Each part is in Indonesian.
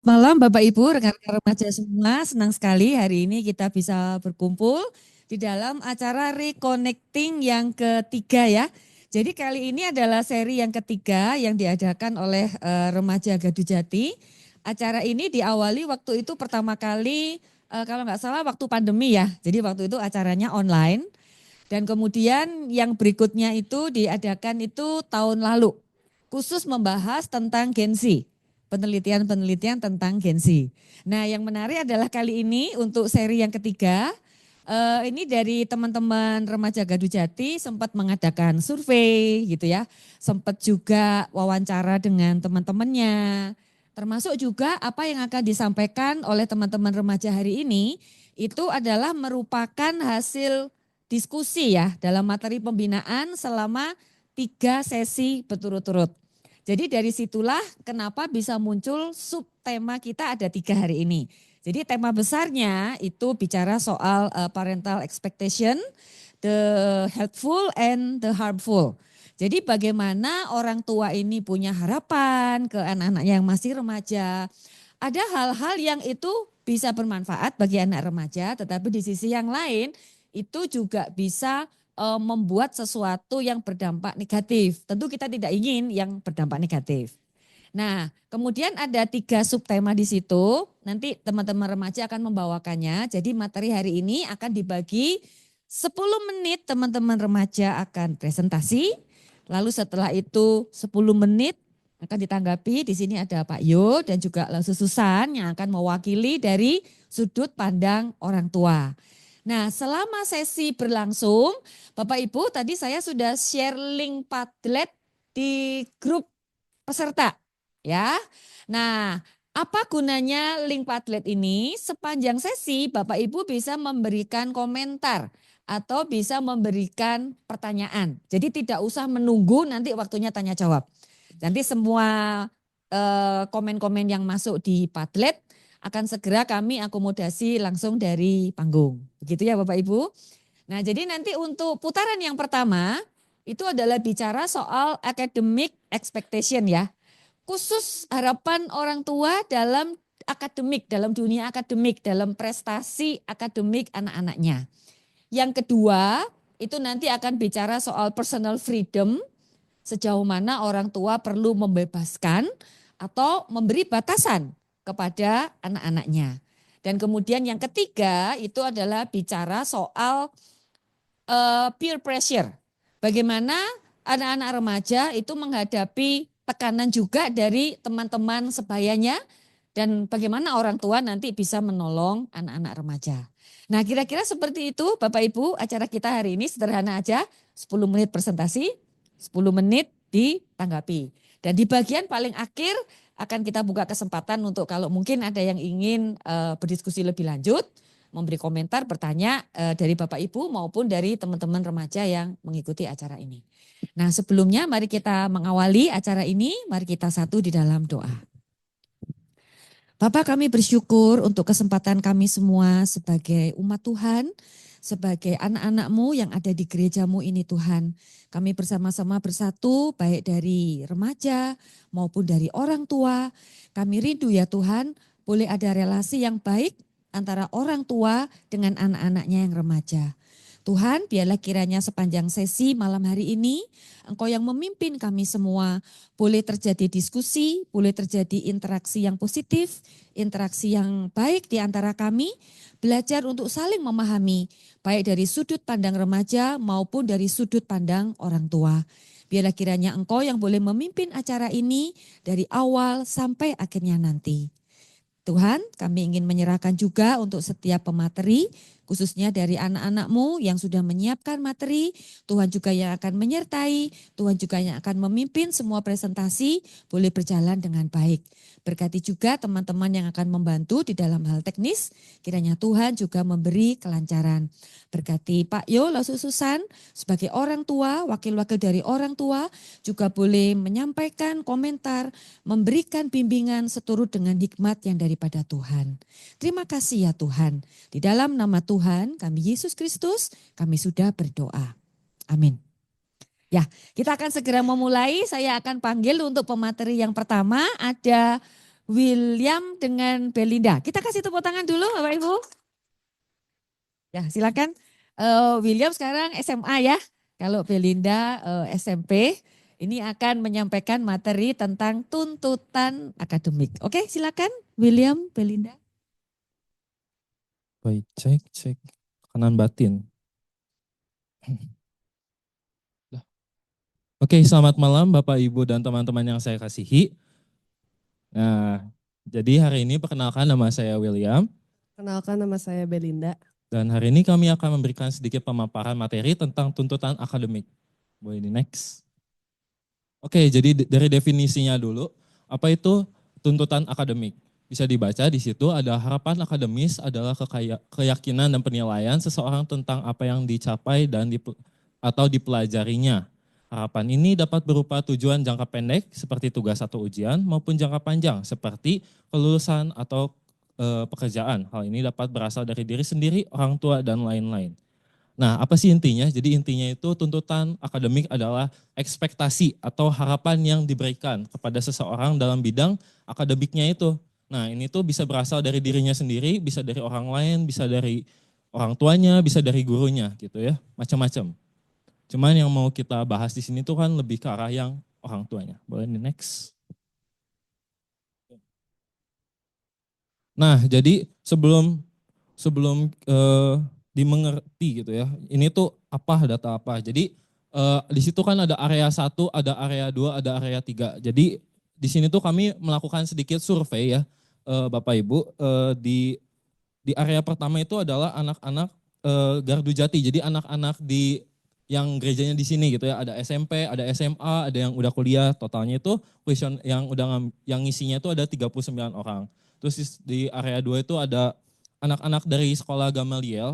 Malam Bapak Ibu, rekan-rekan remaja semua, senang sekali hari ini kita bisa berkumpul di dalam acara Reconnecting yang ketiga ya. Jadi kali ini adalah seri yang ketiga yang diadakan oleh Remaja Gaduh Jati. Acara ini diawali waktu itu pertama kali kalau nggak salah waktu pandemi ya. Jadi waktu itu acaranya online dan kemudian yang berikutnya itu diadakan itu tahun lalu. Khusus membahas tentang Gen Z, penelitian-penelitian tentang Gen Z. Nah yang menarik adalah kali ini untuk seri yang ketiga, ini dari teman-teman remaja Gaduh Jati sempat mengadakan survei gitu ya. Sempat juga wawancara dengan teman-temannya. Termasuk juga apa yang akan disampaikan oleh teman-teman remaja hari ini itu adalah merupakan hasil diskusi ya dalam materi pembinaan selama 3 sesi berturut-turut. Jadi dari situlah kenapa bisa muncul subtema kita ada 3 hari ini. Jadi tema besarnya itu bicara soal parental expectation, the helpful and the harmful. Jadi bagaimana orang tua ini punya harapan ke anak-anaknya yang masih remaja. Ada hal-hal yang itu bisa bermanfaat bagi anak remaja, tetapi di sisi yang lain itu juga bisa membuat sesuatu yang berdampak negatif. Tentu kita tidak ingin yang berdampak negatif. Nah, kemudian ada 3 subtema di situ. Nanti teman-teman remaja akan membawakannya. Jadi materi hari ini akan dibagi 10 menit teman-teman remaja akan presentasi. Lalu setelah itu 10 menit akan ditanggapi. Di sini ada Pak Yo dan juga Lasu Susan yang akan mewakili dari sudut pandang orang tua. Nah, selama sesi berlangsung, Bapak Ibu tadi saya sudah share link Padlet di grup peserta ya. Nah, apa gunanya link Padlet ini? Sepanjang sesi Bapak Ibu bisa memberikan komentar atau bisa memberikan pertanyaan. Jadi tidak usah menunggu nanti waktunya tanya jawab. Nanti semua komen-komen yang masuk di Padlet akan segera kami akomodasi langsung dari panggung. Begitu ya Bapak Ibu. Nah, jadi nanti untuk putaran yang pertama itu adalah bicara soal academic expectation ya. Khusus harapan orang tua dalam akademik, dalam dunia akademik, dalam prestasi akademik anak-anaknya. Yang kedua, itu nanti akan bicara soal personal freedom, sejauh mana orang tua perlu membebaskan atau memberi batasan kepada anak-anaknya. Dan kemudian yang ketiga itu adalah bicara soal peer pressure. Bagaimana anak-anak remaja itu menghadapi tekanan juga dari teman-teman sebayanya dan bagaimana orang tua nanti bisa menolong anak-anak remaja. Nah, kira-kira seperti itu Bapak Ibu, acara kita hari ini sederhana aja, 10 menit presentasi, 10 menit ditanggapi. Dan di bagian paling akhir akan kita buka kesempatan untuk kalau mungkin ada yang ingin berdiskusi lebih lanjut, memberi komentar, bertanya dari Bapak Ibu maupun dari teman-teman remaja yang mengikuti acara ini. Nah, sebelumnya mari kita mengawali acara ini, mari kita satu di dalam doa. Bapak, kami bersyukur untuk kesempatan kami semua sebagai umat Tuhan, sebagai anak-anak-Mu yang ada di gereja-Mu ini Tuhan. Kami bersama-sama bersatu baik dari remaja maupun dari orang tua. Kami rindu ya Tuhan, boleh ada relasi yang baik antara orang tua dengan anak-anaknya yang remaja. Tuhan, biarlah kiranya sepanjang sesi malam hari ini, Engkau yang memimpin kami semua, boleh terjadi diskusi, boleh terjadi interaksi yang positif, interaksi yang baik di antara kami, belajar untuk saling memahami, baik dari sudut pandang remaja maupun dari sudut pandang orang tua. Biarlah kiranya Engkau yang boleh memimpin acara ini dari awal sampai akhirnya nanti. Tuhan, kami ingin menyerahkan juga untuk setiap pemateri, khususnya dari anak-anak-Mu yang sudah menyiapkan materi, Tuhan juga yang akan menyertai, Tuhan juga yang akan memimpin semua presentasi, boleh berjalan dengan baik. Berkati juga teman-teman yang akan membantu di dalam hal teknis, kiranya Tuhan juga memberi kelancaran. Berkati Pak Yo, Lasu Susan, sebagai orang tua, wakil-wakil dari orang tua, juga boleh menyampaikan komentar, memberikan bimbingan seturut dengan hikmat yang daripada Tuhan. Terima kasih ya Tuhan. Di dalam nama Tuhan kami Yesus Kristus, kami sudah berdoa. Amin. Ya, kita akan segera memulai. Saya akan panggil untuk pemateri yang pertama ada William dengan Belinda. Kita kasih tepuk tangan dulu Bapak Ibu. Ya silakan. William sekarang SMA ya. Kalau Belinda SMP. Ini akan menyampaikan materi tentang tuntutan akademik. Oke silakan William, Belinda. Baik, cek. Kanan batin. Oke, selamat malam Bapak, Ibu, dan teman-teman yang saya kasihi. Nah, jadi hari ini perkenalkan nama saya William. Kenalkan nama saya Belinda. Dan hari ini kami akan memberikan sedikit pemaparan materi tentang tuntutan akademik. Boleh di next. Oke, jadi dari definisinya dulu, apa itu tuntutan akademik? Bisa dibaca di situ ada harapan akademis adalah keyakinan dan penilaian seseorang tentang apa yang dicapai dan atau dipelajarinya. Harapan ini dapat berupa tujuan jangka pendek seperti tugas atau ujian maupun jangka panjang seperti kelulusan atau pekerjaan. Hal ini dapat berasal dari diri sendiri, orang tua, dan lain-lain. Nah, apa sih intinya? Jadi intinya itu tuntutan akademik adalah ekspektasi atau harapan yang diberikan kepada seseorang dalam bidang akademiknya itu. Nah, ini tuh bisa berasal dari dirinya sendiri, bisa dari orang lain, bisa dari orang tuanya, bisa dari gurunya gitu ya, macam-macam. Cuman yang mau kita bahas di sini tuh kan lebih ke arah yang orang tuanya. Boleh di next. Nah, jadi sebelum dimengerti gitu ya. Ini tuh apa data apa. Jadi di situ kan ada area 1, ada area 2, ada area 3. Jadi di sini tuh kami melakukan sedikit survei ya Bapak Ibu di area pertama itu adalah anak-anak Gardu Jati. Jadi anak-anak di yang gerejanya di sini gitu ya, ada SMP, ada SMA, ada yang udah kuliah, totalnya itu question yang yang ngisinya itu ada 39 orang. Terus di area 2 itu ada anak-anak dari sekolah Gamaliel,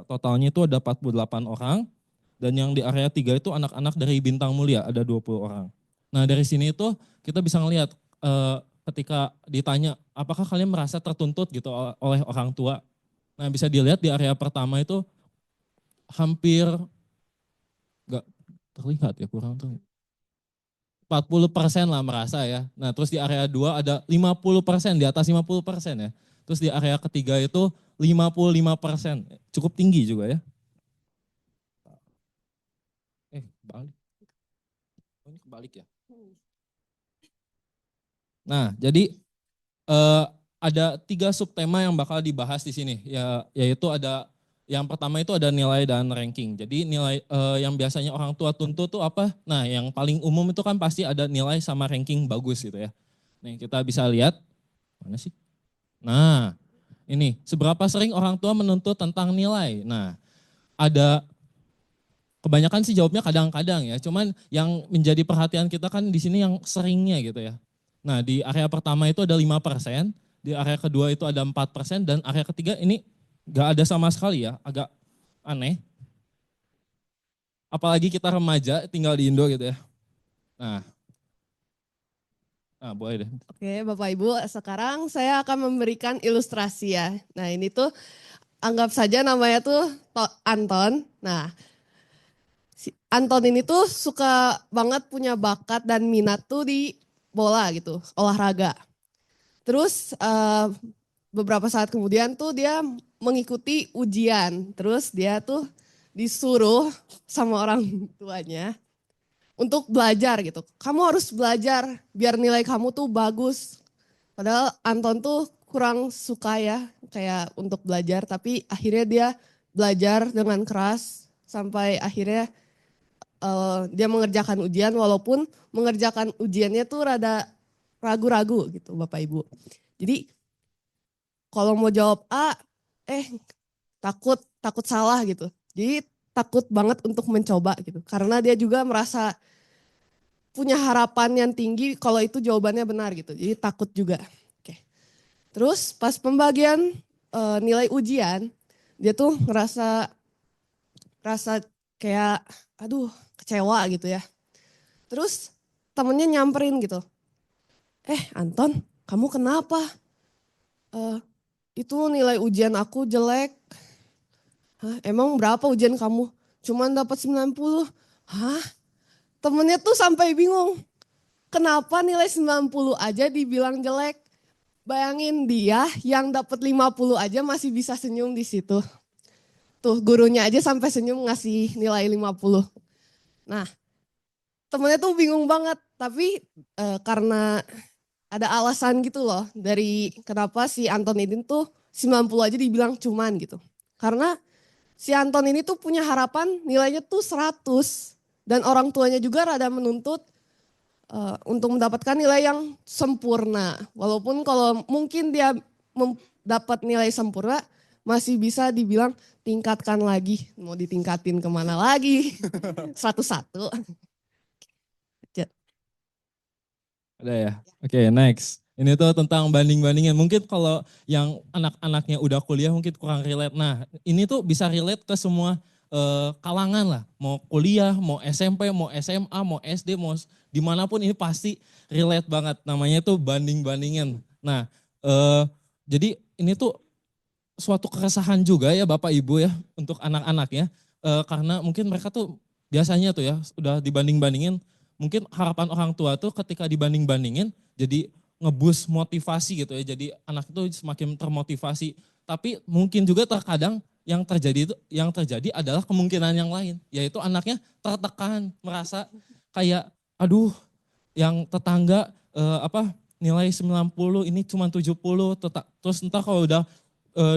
totalnya itu ada 48 orang. Dan yang di area 3 itu anak-anak dari Bintang Mulia, ada 20 orang. Nah dari sini itu kita bisa ngelihat ketika ditanya apakah kalian merasa tertuntut gitu oleh orang tua. Nah bisa dilihat di area pertama itu hampir nggak terlihat ya, kurang tuh 40% lah merasa ya. Nah terus di area 2 ada 50%, di atas 50% ya. Terus di area ketiga itu 55%, cukup tinggi juga ya. Balik. Oh, ini kebalik ya. Nah jadi ada 3 subtema yang bakal dibahas di sini, yaitu ada yang pertama itu ada nilai dan ranking. Jadi nilai yang biasanya orang tua tuntut tuh apa? Nah yang paling umum itu kan pasti ada nilai sama ranking bagus gitu ya. Nih kita bisa lihat, mana sih? Nah ini seberapa sering orang tua menuntut tentang nilai. Nah ada kebanyakan sih jawabnya kadang-kadang ya. Cuman yang menjadi perhatian kita kan di sini yang seringnya gitu ya. Nah di area pertama itu ada 5%, di area kedua itu ada 4%, dan area ketiga ini gak ada sama sekali ya, agak aneh. Apalagi kita remaja tinggal di Indo gitu ya. Nah boleh deh. Oke Bapak Ibu, sekarang saya akan memberikan ilustrasi ya. Nah ini tuh anggap saja namanya tuh Anton. Nah si Anton ini tuh suka banget punya bakat dan minat tuh di bola gitu, olahraga. Terus beberapa saat kemudian tuh dia mengikuti ujian. Terus dia tuh disuruh sama orang tuanya untuk belajar gitu. Kamu harus belajar biar nilai kamu tuh bagus. Padahal Anton tuh kurang suka ya kayak untuk belajar. Tapi akhirnya dia belajar dengan keras sampai akhirnya dia mengerjakan ujian. Walaupun mengerjakan ujiannya tuh rada ragu-ragu gitu Bapak Ibu. Jadi kalau mau jawab A, takut salah gitu. Jadi takut banget untuk mencoba gitu. Karena dia juga merasa punya harapan yang tinggi kalau itu jawabannya benar gitu. Jadi takut juga. Oke. Terus pas pembagian nilai ujian, dia tuh ngerasa kayak aduh kecewa gitu ya. Terus temennya nyamperin gitu. Anton, kamu kenapa? Itu nilai ujian aku jelek. Hah, emang berapa ujian kamu? Cuman dapat 90. Hah? Temennya tuh sampai bingung. Kenapa nilai 90 aja dibilang jelek? bayangin dia yang dapat 50 aja masih bisa senyum di situ. Tuh gurunya aja sampai senyum ngasih nilai 50. Nah, temennya tuh bingung banget, tapi karena ada alasan gitu loh dari kenapa si Anton ini tuh 90 aja dibilang cuman gitu. Karena si Anton ini tuh punya harapan nilainya tuh 100 dan orang tuanya juga rada menuntut untuk mendapatkan nilai yang sempurna. Walaupun kalau mungkin dia dapat nilai sempurna masih bisa dibilang tingkatkan lagi. Mau ditingkatin kemana lagi? 101. Ada ya? Oke, next. Ini tuh tentang banding-bandingin. Mungkin kalau yang anak-anaknya udah kuliah mungkin kurang relate. Nah, ini tuh bisa relate ke semua kalangan lah. Mau kuliah, mau SMP, mau SMA, mau SD, mau dimanapun ini pasti relate banget. Namanya tuh banding-bandingin. Nah, jadi ini tuh suatu keresahan juga ya Bapak Ibu ya untuk anak-anaknya. Karena mungkin mereka tuh biasanya tuh ya udah dibanding-bandingin. Mungkin harapan orang tua tuh ketika dibanding-bandingin jadi ngebus motivasi gitu ya. Jadi anak itu semakin termotivasi. Tapi mungkin juga terkadang yang terjadi adalah kemungkinan yang lain, yaitu anaknya tertekan, merasa kayak aduh yang tetangga nilai 90 ini cuma 70, terus entah kalau udah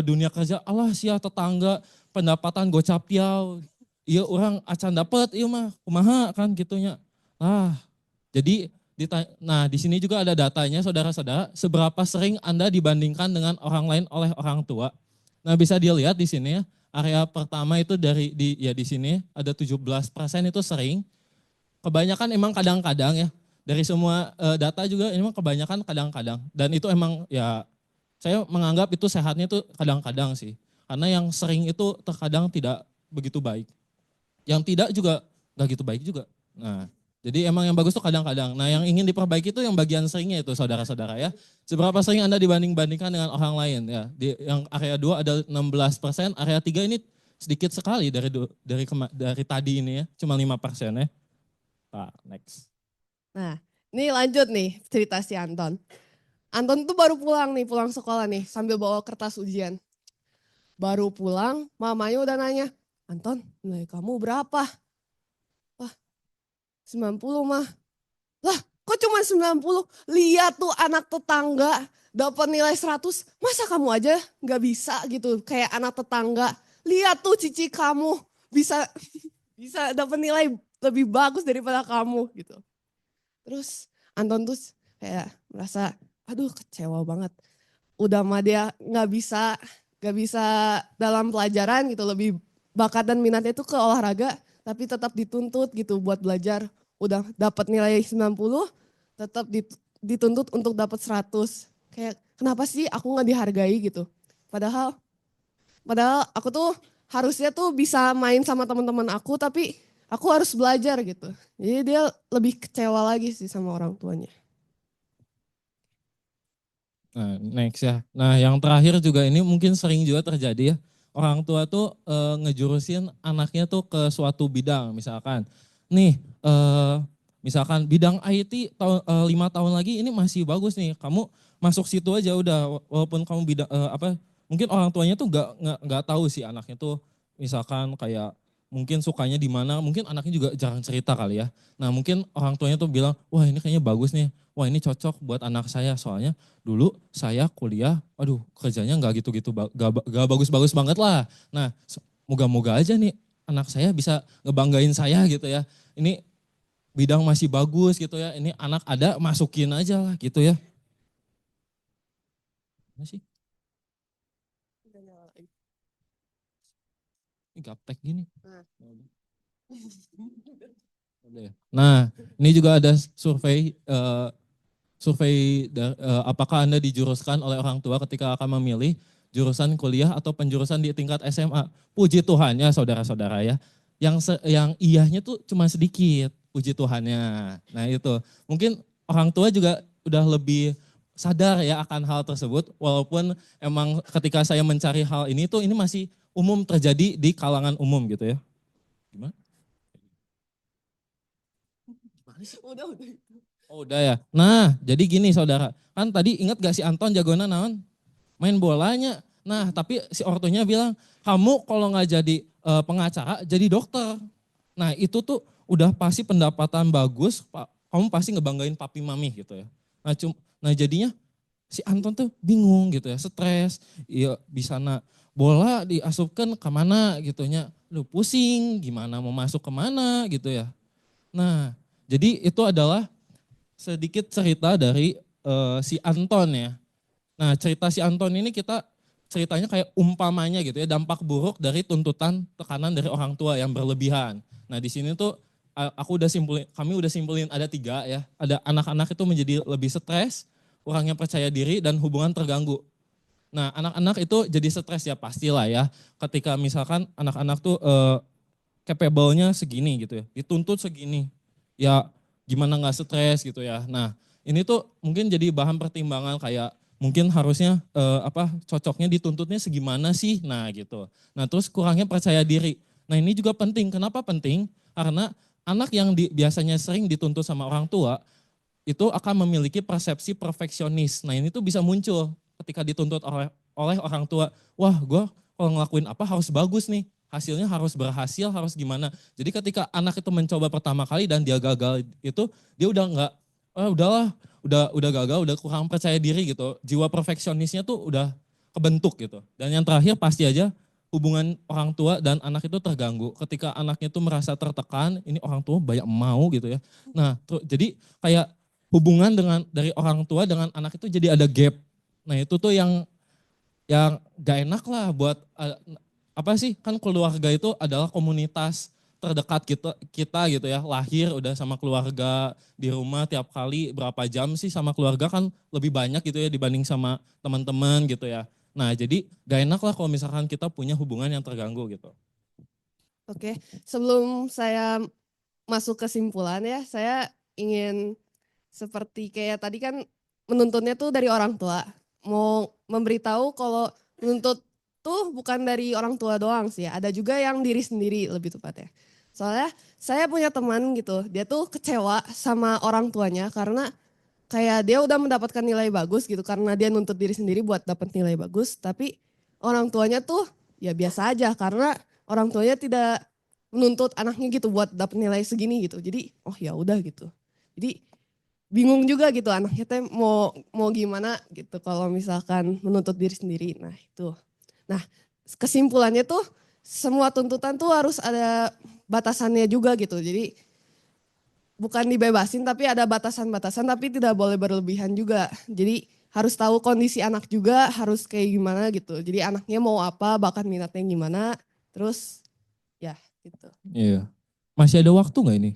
dunia kerja Allah sia tetangga pendapatan gocap tiau. Iya orang acan dapat iya mah kumaha kan gitunya. Jadi nah di sini juga ada datanya saudara-saudara, seberapa sering Anda dibandingkan dengan orang lain oleh orang tua. Nah bisa dilihat di sini ya, area pertama itu di sini ada 17% itu sering. Kebanyakan emang kadang-kadang ya, dari semua data juga emang kebanyakan kadang-kadang. Dan itu emang ya saya menganggap itu sehatnya itu kadang-kadang sih. Karena yang sering itu terkadang tidak begitu baik. Yang tidak juga gak gitu baik juga. Nah, jadi emang yang bagus tuh kadang-kadang. Nah, yang ingin diperbaiki itu yang bagian seringnya itu saudara-saudara ya. Seberapa sering Anda dibanding-bandingkan dengan orang lain ya. Yang area 2 ada 16%, area 3 ini sedikit sekali dari tadi ini ya, cuma 5% ya. Nah, next. Nah, ini lanjut nih cerita si Anton. Anton tuh baru pulang sekolah nih sambil bawa kertas ujian. Baru pulang, mamanya udah nanya, Anton nilai kamu berapa? Wah, 90 mah. Lah, kok cuma 90? Lihat tuh anak tetangga dapat nilai 100, masa kamu aja nggak bisa gitu kayak anak tetangga. Lihat tuh cici kamu bisa bisa dapat nilai lebih bagus daripada kamu gitu. Terus Anton tuh kayak merasa aduh kecewa banget. Udah mah dia nggak bisa dalam pelajaran gitu, lebih bakat dan minatnya itu ke olahraga tapi tetap dituntut gitu buat belajar. Udah dapat nilai 90 tetap dituntut untuk dapat 100. Kayak kenapa sih aku nggak dihargai gitu. Padahal padahal aku tuh harusnya tuh bisa main sama teman-teman aku tapi aku harus belajar gitu. Jadi dia lebih kecewa lagi sih sama orang tuanya. Nah, next ya. Nah, yang terakhir juga ini mungkin sering juga terjadi ya. Orang tua tuh ngejurusin anaknya tuh ke suatu bidang, misalkan. Nih, misalkan bidang IT 5 tahun lagi ini masih bagus nih. Kamu masuk situ aja udah, walaupun kamu bidang mungkin orang tuanya tuh nggak tahu sih anaknya tuh misalkan kayak mungkin sukanya di mana, mungkin anaknya juga jarang cerita kali ya. Nah, mungkin orang tuanya tuh bilang, "Wah, ini kayaknya bagus nih. Wah, ini cocok buat anak saya soalnya dulu saya kuliah, aduh kerjanya nggak gitu-gitu, gak bagus-bagus banget lah. Nah, moga-moga aja nih anak saya bisa ngebanggain saya gitu ya. Ini bidang masih bagus gitu ya, ini anak ada masukin aja lah gitu ya. Mana sih? Ini gaptek gini. Nah, ini juga ada survei apakah Anda dijuruskan oleh orang tua ketika akan memilih jurusan kuliah atau penjurusan di tingkat SMA. Puji Tuhan ya saudara-saudara ya. Yang iyahnya tuh cuma sedikit, puji Tuhannya. Nah itu, mungkin orang tua juga udah lebih sadar ya akan hal tersebut. Walaupun emang ketika saya mencari hal ini tuh ini masih umum terjadi di kalangan umum gitu ya. Gimana? Udah. Oh udah ya. Nah jadi gini saudara, kan tadi ingat gak si Anton jagoan naon? Main bolanya. Nah tapi si ortunya bilang, kamu kalau nggak jadi pengacara, jadi dokter. Nah itu tuh udah pasti pendapatan bagus, kamu pasti ngebanggain papi mami gitu ya. Nah jadinya si Anton tuh bingung gitu ya, stres, iya bisa bola diasupkan kemana gitunya, lu pusing gimana mau masuk kemana gitu ya. Nah jadi itu adalah sedikit cerita dari si Anton ya. Nah cerita si Anton ini kita ceritanya kayak umpamanya gitu ya, dampak buruk dari tuntutan tekanan dari orang tua yang berlebihan. Nah di sini tuh kami udah simpulin ada 3 ya. Ada anak-anak itu menjadi lebih stres, kurangnya percaya diri dan hubungan terganggu. Nah anak-anak itu jadi stres ya pastilah ya. Ketika misalkan anak-anak tuh capable-nya segini gitu ya, dituntut segini. Ya gimana nggak stres gitu ya. Nah ini tuh mungkin jadi bahan pertimbangan kayak mungkin harusnya cocoknya dituntutnya segimana sih. Nah gitu. Nah terus kurangnya percaya diri. Nah ini juga penting. Kenapa penting? Karena anak yang biasanya sering dituntut sama orang tua itu akan memiliki persepsi perfeksionis. Nah ini tuh bisa muncul ketika dituntut oleh orang tua. Wah gue kalau ngelakuin apa harus bagus nih. Hasilnya harus berhasil, harus gimana. Jadi ketika anak itu mencoba pertama kali dan dia gagal itu, dia udah nggak, udahlah, udah gagal, udah kurang percaya diri gitu. Jiwa perfeksionisnya tuh udah kebentuk gitu. Dan yang terakhir pasti aja hubungan orang tua dan anak itu terganggu. Ketika anaknya itu merasa tertekan, ini orang tua banyak mau gitu ya. Nah, jadi kayak hubungan dari orang tua dengan anak itu jadi ada gap. Nah itu tuh yang gak enak lah buat apa sih, kan keluarga itu adalah komunitas terdekat kita gitu ya, lahir udah sama keluarga di rumah tiap kali berapa jam sih sama keluarga kan lebih banyak gitu ya dibanding sama teman-teman gitu ya. Nah jadi gak enak lah kalau misalkan kita punya hubungan yang terganggu gitu. Oke, sebelum saya masuk kesimpulan ya, saya ingin seperti kayak tadi kan menuntutnya tuh dari orang tua. Mau memberitahu kalau menuntut tuh bukan dari orang tua doang sih ya. Ada juga yang diri sendiri lebih tepatnya. Soalnya saya punya teman gitu, dia tuh kecewa sama orang tuanya karena kayak dia udah mendapatkan nilai bagus gitu karena dia nuntut diri sendiri buat dapat nilai bagus. Tapi orang tuanya tuh ya biasa aja karena orang tuanya tidak menuntut anaknya gitu buat dapat nilai segini gitu. Jadi oh ya udah gitu. Jadi bingung juga gitu anaknya teh mau gimana gitu kalau misalkan menuntut diri sendiri. Nah itu. Nah kesimpulannya tuh semua tuntutan tuh harus ada batasannya juga gitu. Jadi bukan dibebasin tapi ada batasan-batasan tapi tidak boleh berlebihan juga. Jadi harus tahu kondisi anak juga harus kayak gimana gitu. Jadi anaknya mau apa, bakat minatnya gimana, terus ya gitu. Iya. Masih ada waktu nggak ini?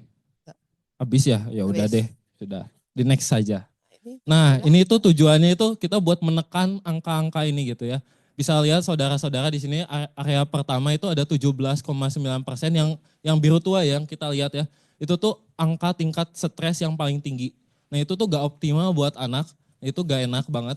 Habis ya? Ya udah Habis. deh, sudah. Di next saja. Ini Nah, udah. ini tuh tujuannya itu kita buat menekan angka-angka ini gitu ya. Bisa lihat saudara-saudara di sini area pertama itu ada 17,9% yang biru tua ya, yang kita lihat ya. Itu tuh angka tingkat stres yang paling tinggi. Nah, itu tuh gak optimal buat anak. Itu gak enak banget.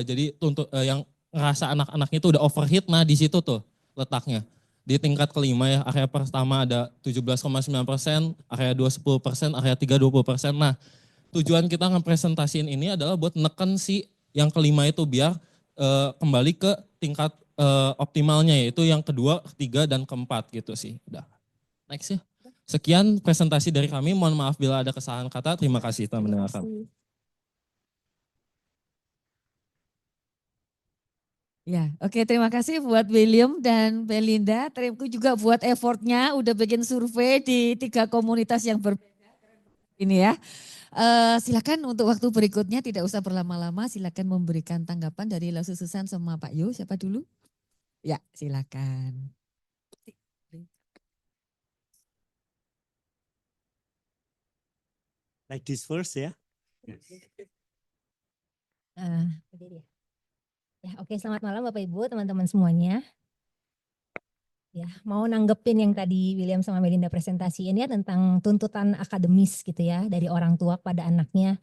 Jadi yang ngerasa anak-anaknya itu udah overheat, nah di situ tuh letaknya. Di tingkat kelima ya, area pertama ada 17,9%, area 2 10%, area 3 20%. Nah, tujuan kita ngepresentasiin ini adalah buat neken si yang kelima itu biar kembali ke tingkat optimalnya, yaitu yang kedua, ketiga, dan keempat gitu sih. Udah. Next ya. Sekian presentasi dari kami. Mohon maaf bila ada kesalahan kata. Terima kasih telah Terima mendengarkan. kasih. Ya, oke, terima kasih buat William dan Belinda. Terima kasih juga buat effortnya udah bikin survei di 3 komunitas yang berbeda ini ya. Silakan untuk waktu berikutnya tidak usah berlama-lama. Silakan memberikan tanggapan dari Lasu Susan sama Pak Yu. Siapa dulu? Ya, silakan. Like this first ya. Ya, oke, selamat malam Bapak Ibu, teman-teman semuanya. Ya, mau nanggepin yang tadi William sama Melinda presentasiin ya tentang tuntutan akademis gitu ya dari orang tua pada anaknya.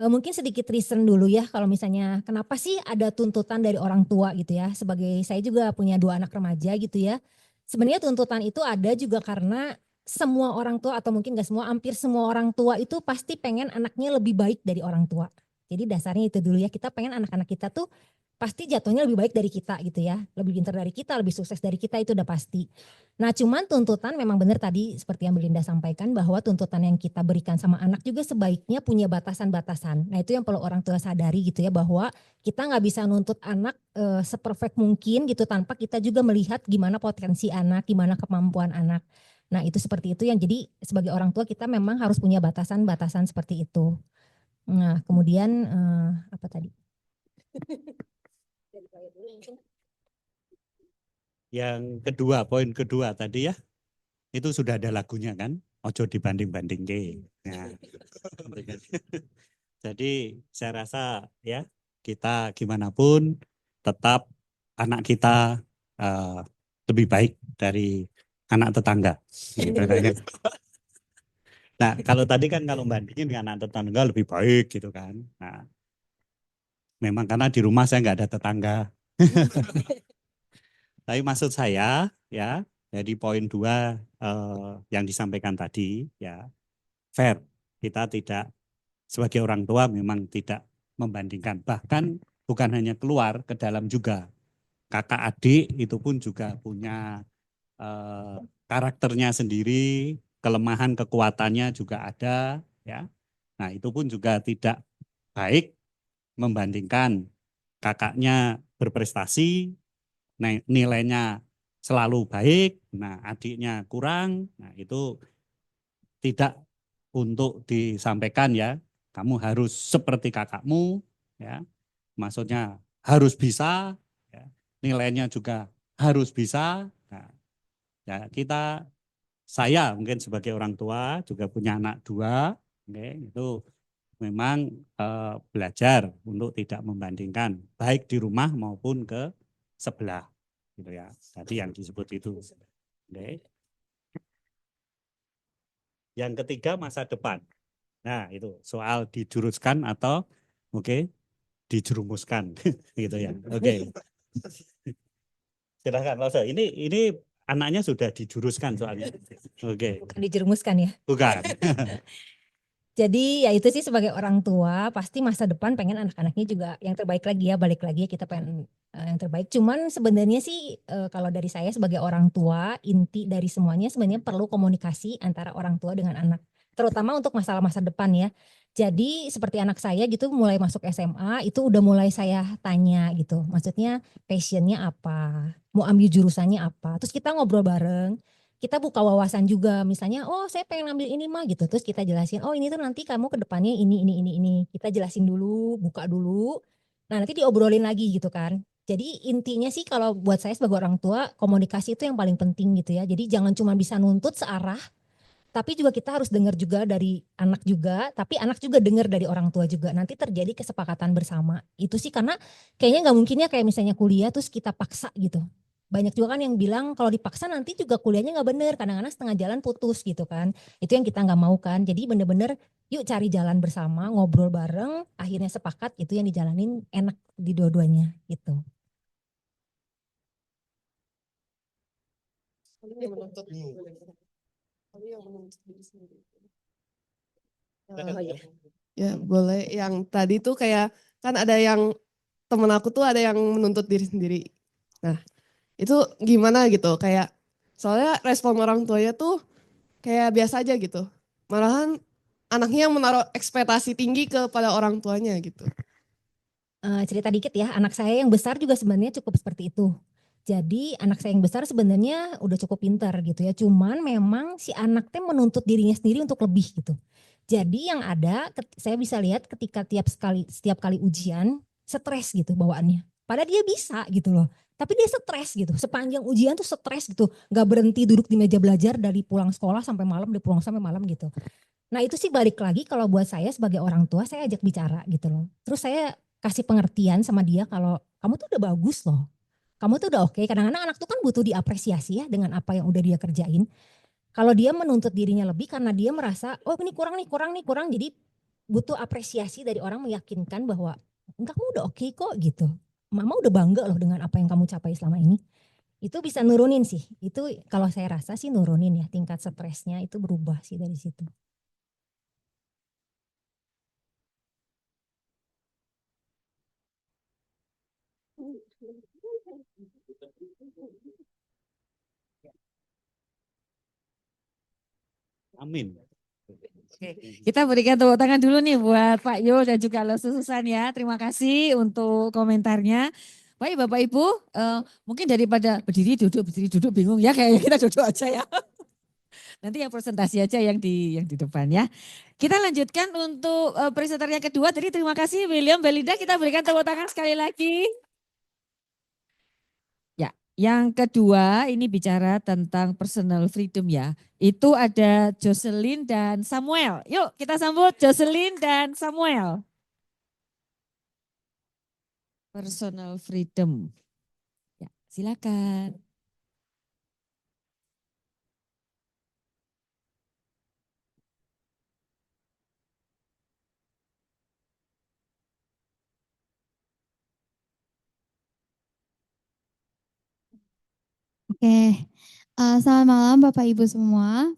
Mungkin sedikit reason dulu ya kalau misalnya kenapa sih ada tuntutan dari orang tua gitu ya. Sebagai saya juga punya 2 anak remaja gitu ya. Sebenarnya tuntutan itu ada juga karena semua orang tua atau mungkin gak semua, hampir semua orang tua itu pasti pengen anaknya lebih baik dari orang tua. Jadi dasarnya itu dulu ya, kita pengen anak-anak kita tuh pasti jatuhnya lebih baik dari kita gitu ya. Lebih pintar dari kita, lebih sukses dari kita, itu udah pasti. Nah cuman tuntutan memang benar tadi seperti yang Belinda sampaikan, bahwa tuntutan yang kita berikan sama anak juga sebaiknya punya batasan-batasan. Nah itu yang perlu orang tua sadari gitu ya, bahwa kita nggak bisa nuntut anak seperfect mungkin gitu tanpa kita juga melihat gimana potensi anak, gimana kemampuan anak. Nah itu seperti itu yang jadi sebagai orang tua kita memang harus punya batasan-batasan seperti itu. Nah kemudian apa tadi? Yang kedua, poin kedua tadi ya, itu sudah ada lagunya kan, ojo dibanding-banding ke. Nah, jadi saya rasa ya kita gimana pun tetap anak kita lebih baik dari anak tetangga. Gitu. Nah kalau tadi kan kalau bandingin dengan anak tetangga lebih baik gitu kan. Nah, memang karena di rumah saya nggak ada tetangga. Tapi maksud saya ya, jadi poin 2 yang disampaikan tadi ya, fair. Kita tidak sebagai orang tua memang tidak membandingkan. Bahkan bukan hanya keluar, ke dalam juga. Kakak adik itu pun juga punya karakternya sendiri, kelemahan kekuatannya juga ada ya. Nah, itu pun juga tidak baik membandingkan kakaknya berprestasi, nilainya selalu baik, nah adiknya kurang, nah itu tidak untuk disampaikan ya, kamu harus seperti kakakmu, ya, maksudnya harus bisa, ya, nilainya juga harus bisa. Nah, ya saya mungkin sebagai orang tua juga punya anak 2, itu memang belajar untuk tidak membandingkan baik di rumah maupun ke sebelah gitu ya. Tadi yang disebut itu. Oke. Yang ketiga masa depan. Nah, itu soal dijuruskan atau dijerumuskan gitu ya. Oke. Silakan Loso. Ini anaknya sudah dijuruskan soalnya. Oke. Bukan dijerumuskan ya. Bukan. Jadi ya itu sih sebagai orang tua pasti masa depan pengen anak-anaknya juga yang terbaik lagi ya, balik lagi ya kita pengen yang terbaik. Cuman sebenarnya sih kalau dari saya sebagai orang tua, inti dari semuanya sebenarnya perlu komunikasi antara orang tua dengan anak. Terutama untuk masalah masa depan ya. Jadi seperti anak saya gitu mulai masuk SMA itu udah mulai saya tanya gitu. Maksudnya passionnya apa, mau ambil jurusannya apa. Terus kita ngobrol bareng. Kita buka wawasan juga, misalnya oh saya pengen ambil ini mah gitu, terus kita jelasin oh ini tuh nanti kamu ke depannya ini, kita jelasin dulu, buka dulu, nah nanti diobrolin lagi gitu kan. Jadi intinya sih kalau buat saya sebagai orang tua komunikasi itu yang paling penting gitu ya, jadi jangan cuma bisa nuntut searah, tapi juga kita harus dengar juga dari anak juga, tapi anak juga dengar dari orang tua juga, nanti terjadi kesepakatan bersama. Itu sih karena kayaknya nggak mungkin ya kayak misalnya kuliah terus kita paksa gitu. Banyak juga kan yang bilang kalau dipaksa nanti juga kuliahnya nggak bener, kadang-kadang setengah jalan putus gitu kan. Itu yang kita nggak mau kan. Jadi bener-bener yuk cari jalan bersama, ngobrol bareng, akhirnya sepakat itu yang dijalanin enak di dua-duanya gitu. Ya boleh, yang tadi tuh kayak kan ada yang temen aku tuh ada yang menuntut diri sendiri. Nah itu gimana gitu, kayak soalnya respon orang tuanya tuh kayak biasa aja gitu. Malahan anaknya yang menaruh ekspektasi tinggi kepada orang tuanya gitu. Cerita dikit ya, anak saya yang besar juga sebenarnya cukup seperti itu. Jadi anak saya yang besar sebenarnya udah cukup pintar gitu ya. Cuman memang si anaknya menuntut dirinya sendiri untuk lebih gitu. Jadi yang ada saya bisa lihat ketika setiap kali ujian stres gitu bawaannya. Padahal dia bisa gitu loh. Tapi dia stres gitu. Sepanjang ujian tuh stres gitu. Gak berhenti duduk di meja belajar dari pulang sekolah sampai malam, dari pulang sampai malam gitu. Nah itu sih balik lagi kalau buat saya sebagai orang tua saya ajak bicara gitu loh. Terus saya kasih pengertian sama dia kalau kamu tuh udah bagus loh. Kamu tuh udah oke. Kadang-kadang anak tuh kan butuh diapresiasi ya dengan apa yang udah dia kerjain. Kalau dia menuntut dirinya lebih karena dia merasa oh ini kurang nih, kurang nih, kurang. Jadi butuh apresiasi dari orang meyakinkan bahwa kamu udah oke kok gitu. Mama udah bangga loh dengan apa yang kamu capai selama ini. Itu bisa nurunin sih. Itu kalau saya rasa sih nurunin ya tingkat stresnya itu berubah sih dari situ. Amin. Oke, kita berikan tepuk tangan dulu nih buat Pak Yo dan juga Lo Susan ya. Terima kasih untuk komentarnya. Baik Bapak Ibu, mungkin daripada berdiri duduk bingung ya, kayaknya kita duduk aja ya. Nanti yang presentasi aja yang di depan ya. Kita lanjutkan untuk presenter yang kedua. Jadi terima kasih William, Belinda, kita berikan tepuk tangan sekali lagi. Ya, yang kedua ini bicara tentang personal freedom ya. Itu ada Jocelyn dan Samuel. Yuk kita sambut Jocelyn dan Samuel. Personal freedom. Ya, silakan. Oke, selamat malam Bapak Ibu semua.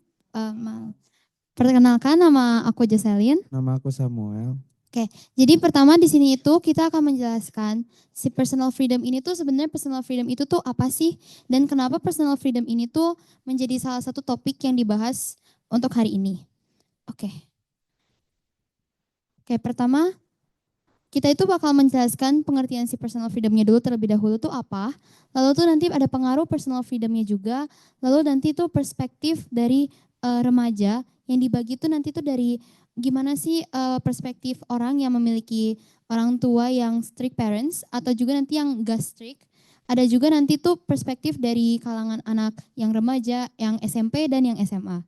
Perkenalkan nama aku Jocelyn. Nama aku Samuel. Oke, jadi pertama di sini itu kita akan menjelaskan si personal freedom ini tuh sebenarnya personal freedom itu tuh apa sih dan kenapa personal freedom ini tuh menjadi salah satu topik yang dibahas untuk hari ini. Oke. Oke, pertama kita itu bakal menjelaskan pengertian si personal freedomnya dulu terlebih dahulu tuh apa. Lalu tuh nanti ada pengaruh personal freedomnya juga. Lalu nanti tuh perspektif dari remaja yang dibagi tuh nanti tuh dari gimana sih perspektif orang yang memiliki orang tua yang strict parents atau juga nanti yang gak strict. Ada juga nanti tuh perspektif dari kalangan anak yang remaja, yang SMP dan yang SMA.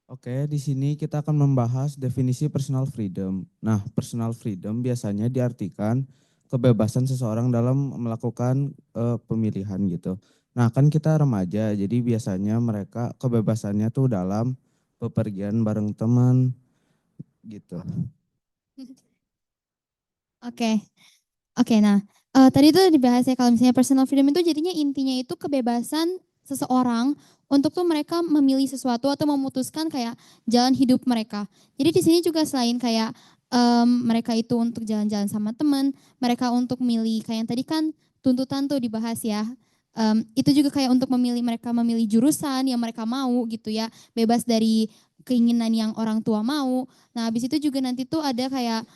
Oke, di sini kita akan membahas definisi personal freedom. Nah, personal freedom biasanya diartikan kebebasan seseorang dalam melakukan pemilihan gitu. Nah, kan kita remaja, jadi biasanya mereka kebebasannya tuh dalam bepergian bareng teman gitu. Oke. Oke, nah tadi itu dibahas ya kalau misalnya personal freedom itu jadinya intinya itu kebebasan seseorang untuk tuh mereka memilih sesuatu atau memutuskan kayak jalan hidup mereka. Jadi di sini juga selain kayak mereka itu untuk jalan-jalan sama teman, mereka untuk milih kayak yang tadi kan tuntutan tuh dibahas ya. Itu juga kayak untuk mereka memilih jurusan yang mereka mau gitu ya, bebas dari keinginan yang orang tua mau. Nah, habis itu juga nanti tuh ada kayak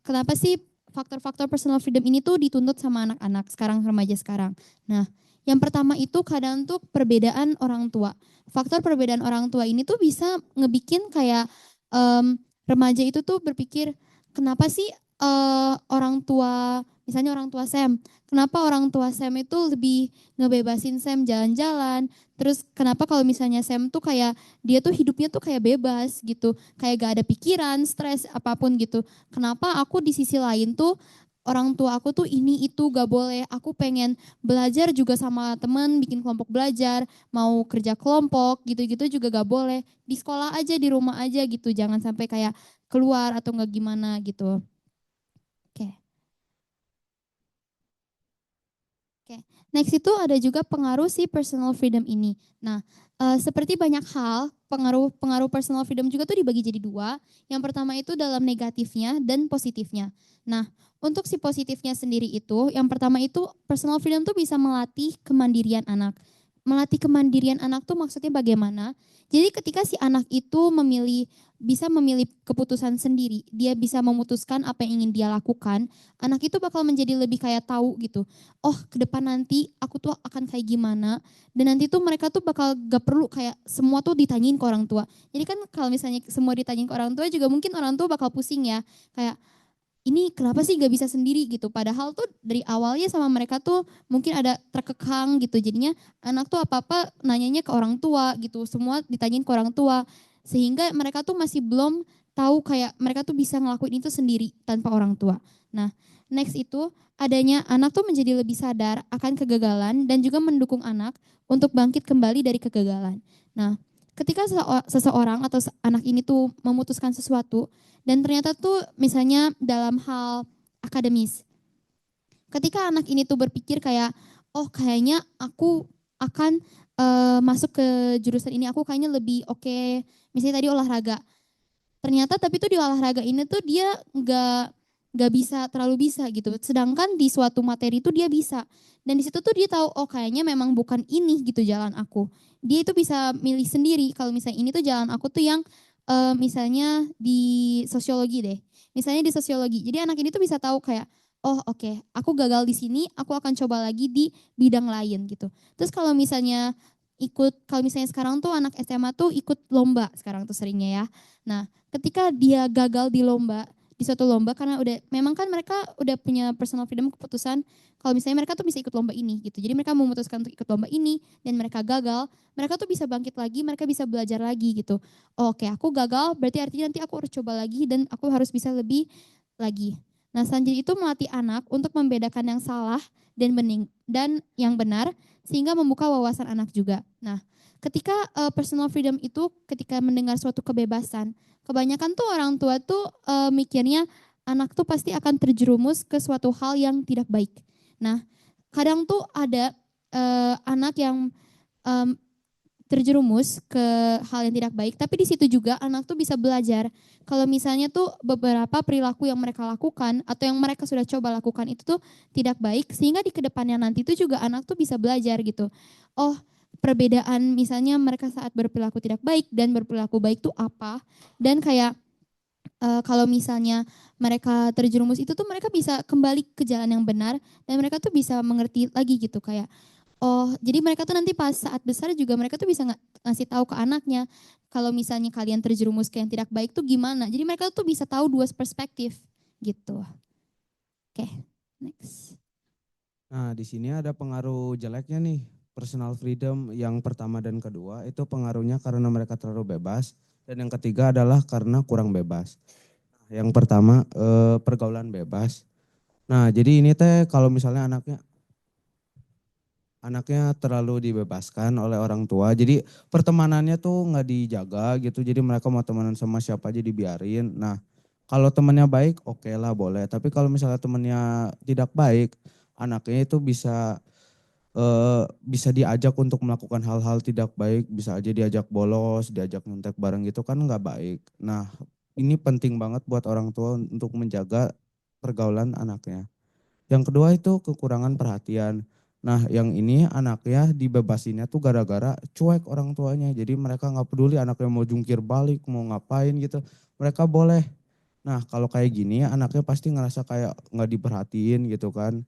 kenapa sih faktor-faktor personal freedom ini tuh dituntut sama anak-anak sekarang, remaja sekarang. Nah, yang pertama itu kadang tuh perbedaan orang tua. Faktor perbedaan orang tua ini tuh bisa ngebikin kayak remaja itu tuh berpikir, kenapa sih orang tua, misalnya orang tua Sam, kenapa orang tua Sam itu lebih ngebebasin Sam jalan-jalan, terus kenapa kalau misalnya Sam tuh kayak, dia tuh hidupnya tuh kayak bebas gitu, kayak gak ada pikiran, stres, apapun gitu. Kenapa aku di sisi lain tuh orang tua aku tuh ini itu gak boleh, aku pengen belajar juga sama temen, bikin kelompok belajar, mau kerja kelompok gitu-gitu juga gak boleh, di sekolah aja, di rumah aja gitu, jangan sampai kayak keluar atau gak gimana gitu. Oke. Oke, next itu ada juga pengaruh si personal freedom ini. Nah, seperti banyak hal, pengaruh personal freedom juga tuh dibagi jadi dua. Yang pertama itu dalam negatifnya dan positifnya. Nah, untuk si positifnya sendiri itu, yang pertama itu personal freedom tuh bisa melatih kemandirian anak. Melatih kemandirian anak tuh maksudnya bagaimana? Jadi ketika si anak itu bisa memilih keputusan sendiri, dia bisa memutuskan apa yang ingin dia lakukan, anak itu bakal menjadi lebih kayak tahu gitu. Oh, ke depan nanti aku tuh akan kayak gimana, dan nanti tuh mereka tuh bakal gak perlu kayak semua tuh ditanyain ke orang tua. Jadi kan kalau misalnya semua ditanyain ke orang tua juga mungkin orang tua bakal pusing ya, kayak ini kenapa sih gak bisa sendiri gitu. Padahal tuh dari awalnya sama mereka tuh mungkin ada terkekang gitu. Jadinya anak tuh apa-apa nanyanya ke orang tua gitu. Semua ditanyain ke orang tua. Sehingga mereka tuh masih belum tahu kayak mereka tuh bisa ngelakuin itu sendiri tanpa orang tua. Nah, next itu adanya anak tuh menjadi lebih sadar akan kegagalan dan juga mendukung anak untuk bangkit kembali dari kegagalan. Nah, ketika seseorang atau anak ini tuh memutuskan sesuatu, dan ternyata tuh misalnya dalam hal akademis. Ketika anak ini tuh berpikir kayak, oh kayaknya aku akan masuk ke jurusan ini, aku kayaknya lebih oke. Misalnya tadi olahraga. Ternyata tapi tuh di olahraga ini tuh dia nggak bisa terlalu bisa gitu. Sedangkan di suatu materi tuh dia bisa. Dan di situ tuh dia tahu oh kayaknya memang bukan ini gitu jalan aku. Dia itu bisa milih sendiri kalau misalnya ini tuh jalan aku tuh yang misalnya di sosiologi deh. Misalnya di sosiologi. Jadi anak ini tuh bisa tahu kayak oh oke, aku gagal di sini, aku akan coba lagi di bidang lain gitu. Terus kalau misalnya kalau misalnya sekarang tuh anak SMA tuh ikut lomba sekarang tuh seringnya ya. Nah, ketika dia gagal di lomba, di suatu lomba karena memang kan mereka udah punya personal freedom keputusan kalau misalnya mereka tuh bisa ikut lomba ini gitu. Jadi mereka memutuskan untuk ikut lomba ini dan mereka gagal, mereka tuh bisa bangkit lagi, mereka bisa belajar lagi gitu. Oh, oke, aku gagal berarti artinya nanti aku harus coba lagi dan aku harus bisa lebih lagi. Nah, selanjutnya itu melatih anak untuk membedakan yang salah dan yang benar sehingga membuka wawasan anak juga. Nah, ketika personal freedom itu ketika mendengar suatu kebebasan, kebanyakan tuh orang tua tuh mikirnya anak tuh pasti akan terjerumus ke suatu hal yang tidak baik. Nah, kadang tuh ada anak yang em, terjerumus ke hal yang tidak baik, tapi di situ juga anak tuh bisa belajar. Kalau misalnya tuh beberapa perilaku yang mereka lakukan atau yang mereka sudah coba lakukan itu tuh tidak baik, sehingga di kedepannya nanti tuh juga anak tuh bisa belajar gitu. Oh, perbedaan misalnya mereka saat berperilaku tidak baik dan berperilaku baik tuh apa? Dan kayak kalau misalnya mereka terjerumus itu tuh mereka bisa kembali ke jalan yang benar dan mereka tuh bisa mengerti lagi gitu kayak oh jadi mereka tuh nanti pas saat besar juga mereka tuh bisa ngasih tahu ke anaknya kalau misalnya kalian terjerumus ke yang tidak baik tuh gimana. Jadi mereka tuh bisa tahu dua perspektif gitu. Oke, next. Nah, di sini ada pengaruh jeleknya nih. Personal freedom yang pertama dan kedua itu pengaruhnya karena mereka terlalu bebas. Dan yang ketiga adalah karena kurang bebas. Yang pertama pergaulan bebas. Nah, jadi ini teh kalau misalnya anaknya terlalu dibebaskan oleh orang tua. Jadi pertemanannya tuh nggak dijaga gitu. Jadi mereka mau temenan sama siapa aja dibiarin. Nah, kalau temennya baik oke lah boleh. Tapi kalau misalnya temennya tidak baik, anaknya itu bisa diajak untuk melakukan hal-hal tidak baik, bisa aja diajak bolos, diajak nyontek bareng gitu kan nggak baik. Nah, ini penting banget buat orang tua untuk menjaga pergaulan anaknya. Yang kedua itu kekurangan perhatian. Nah, yang ini anaknya dibebasinnya tuh gara-gara cuek orang tuanya. Jadi mereka nggak peduli anaknya mau jungkir balik, mau ngapain gitu. Mereka boleh. Nah, kalau kayak gini anaknya pasti ngerasa kayak nggak diperhatiin gitu kan.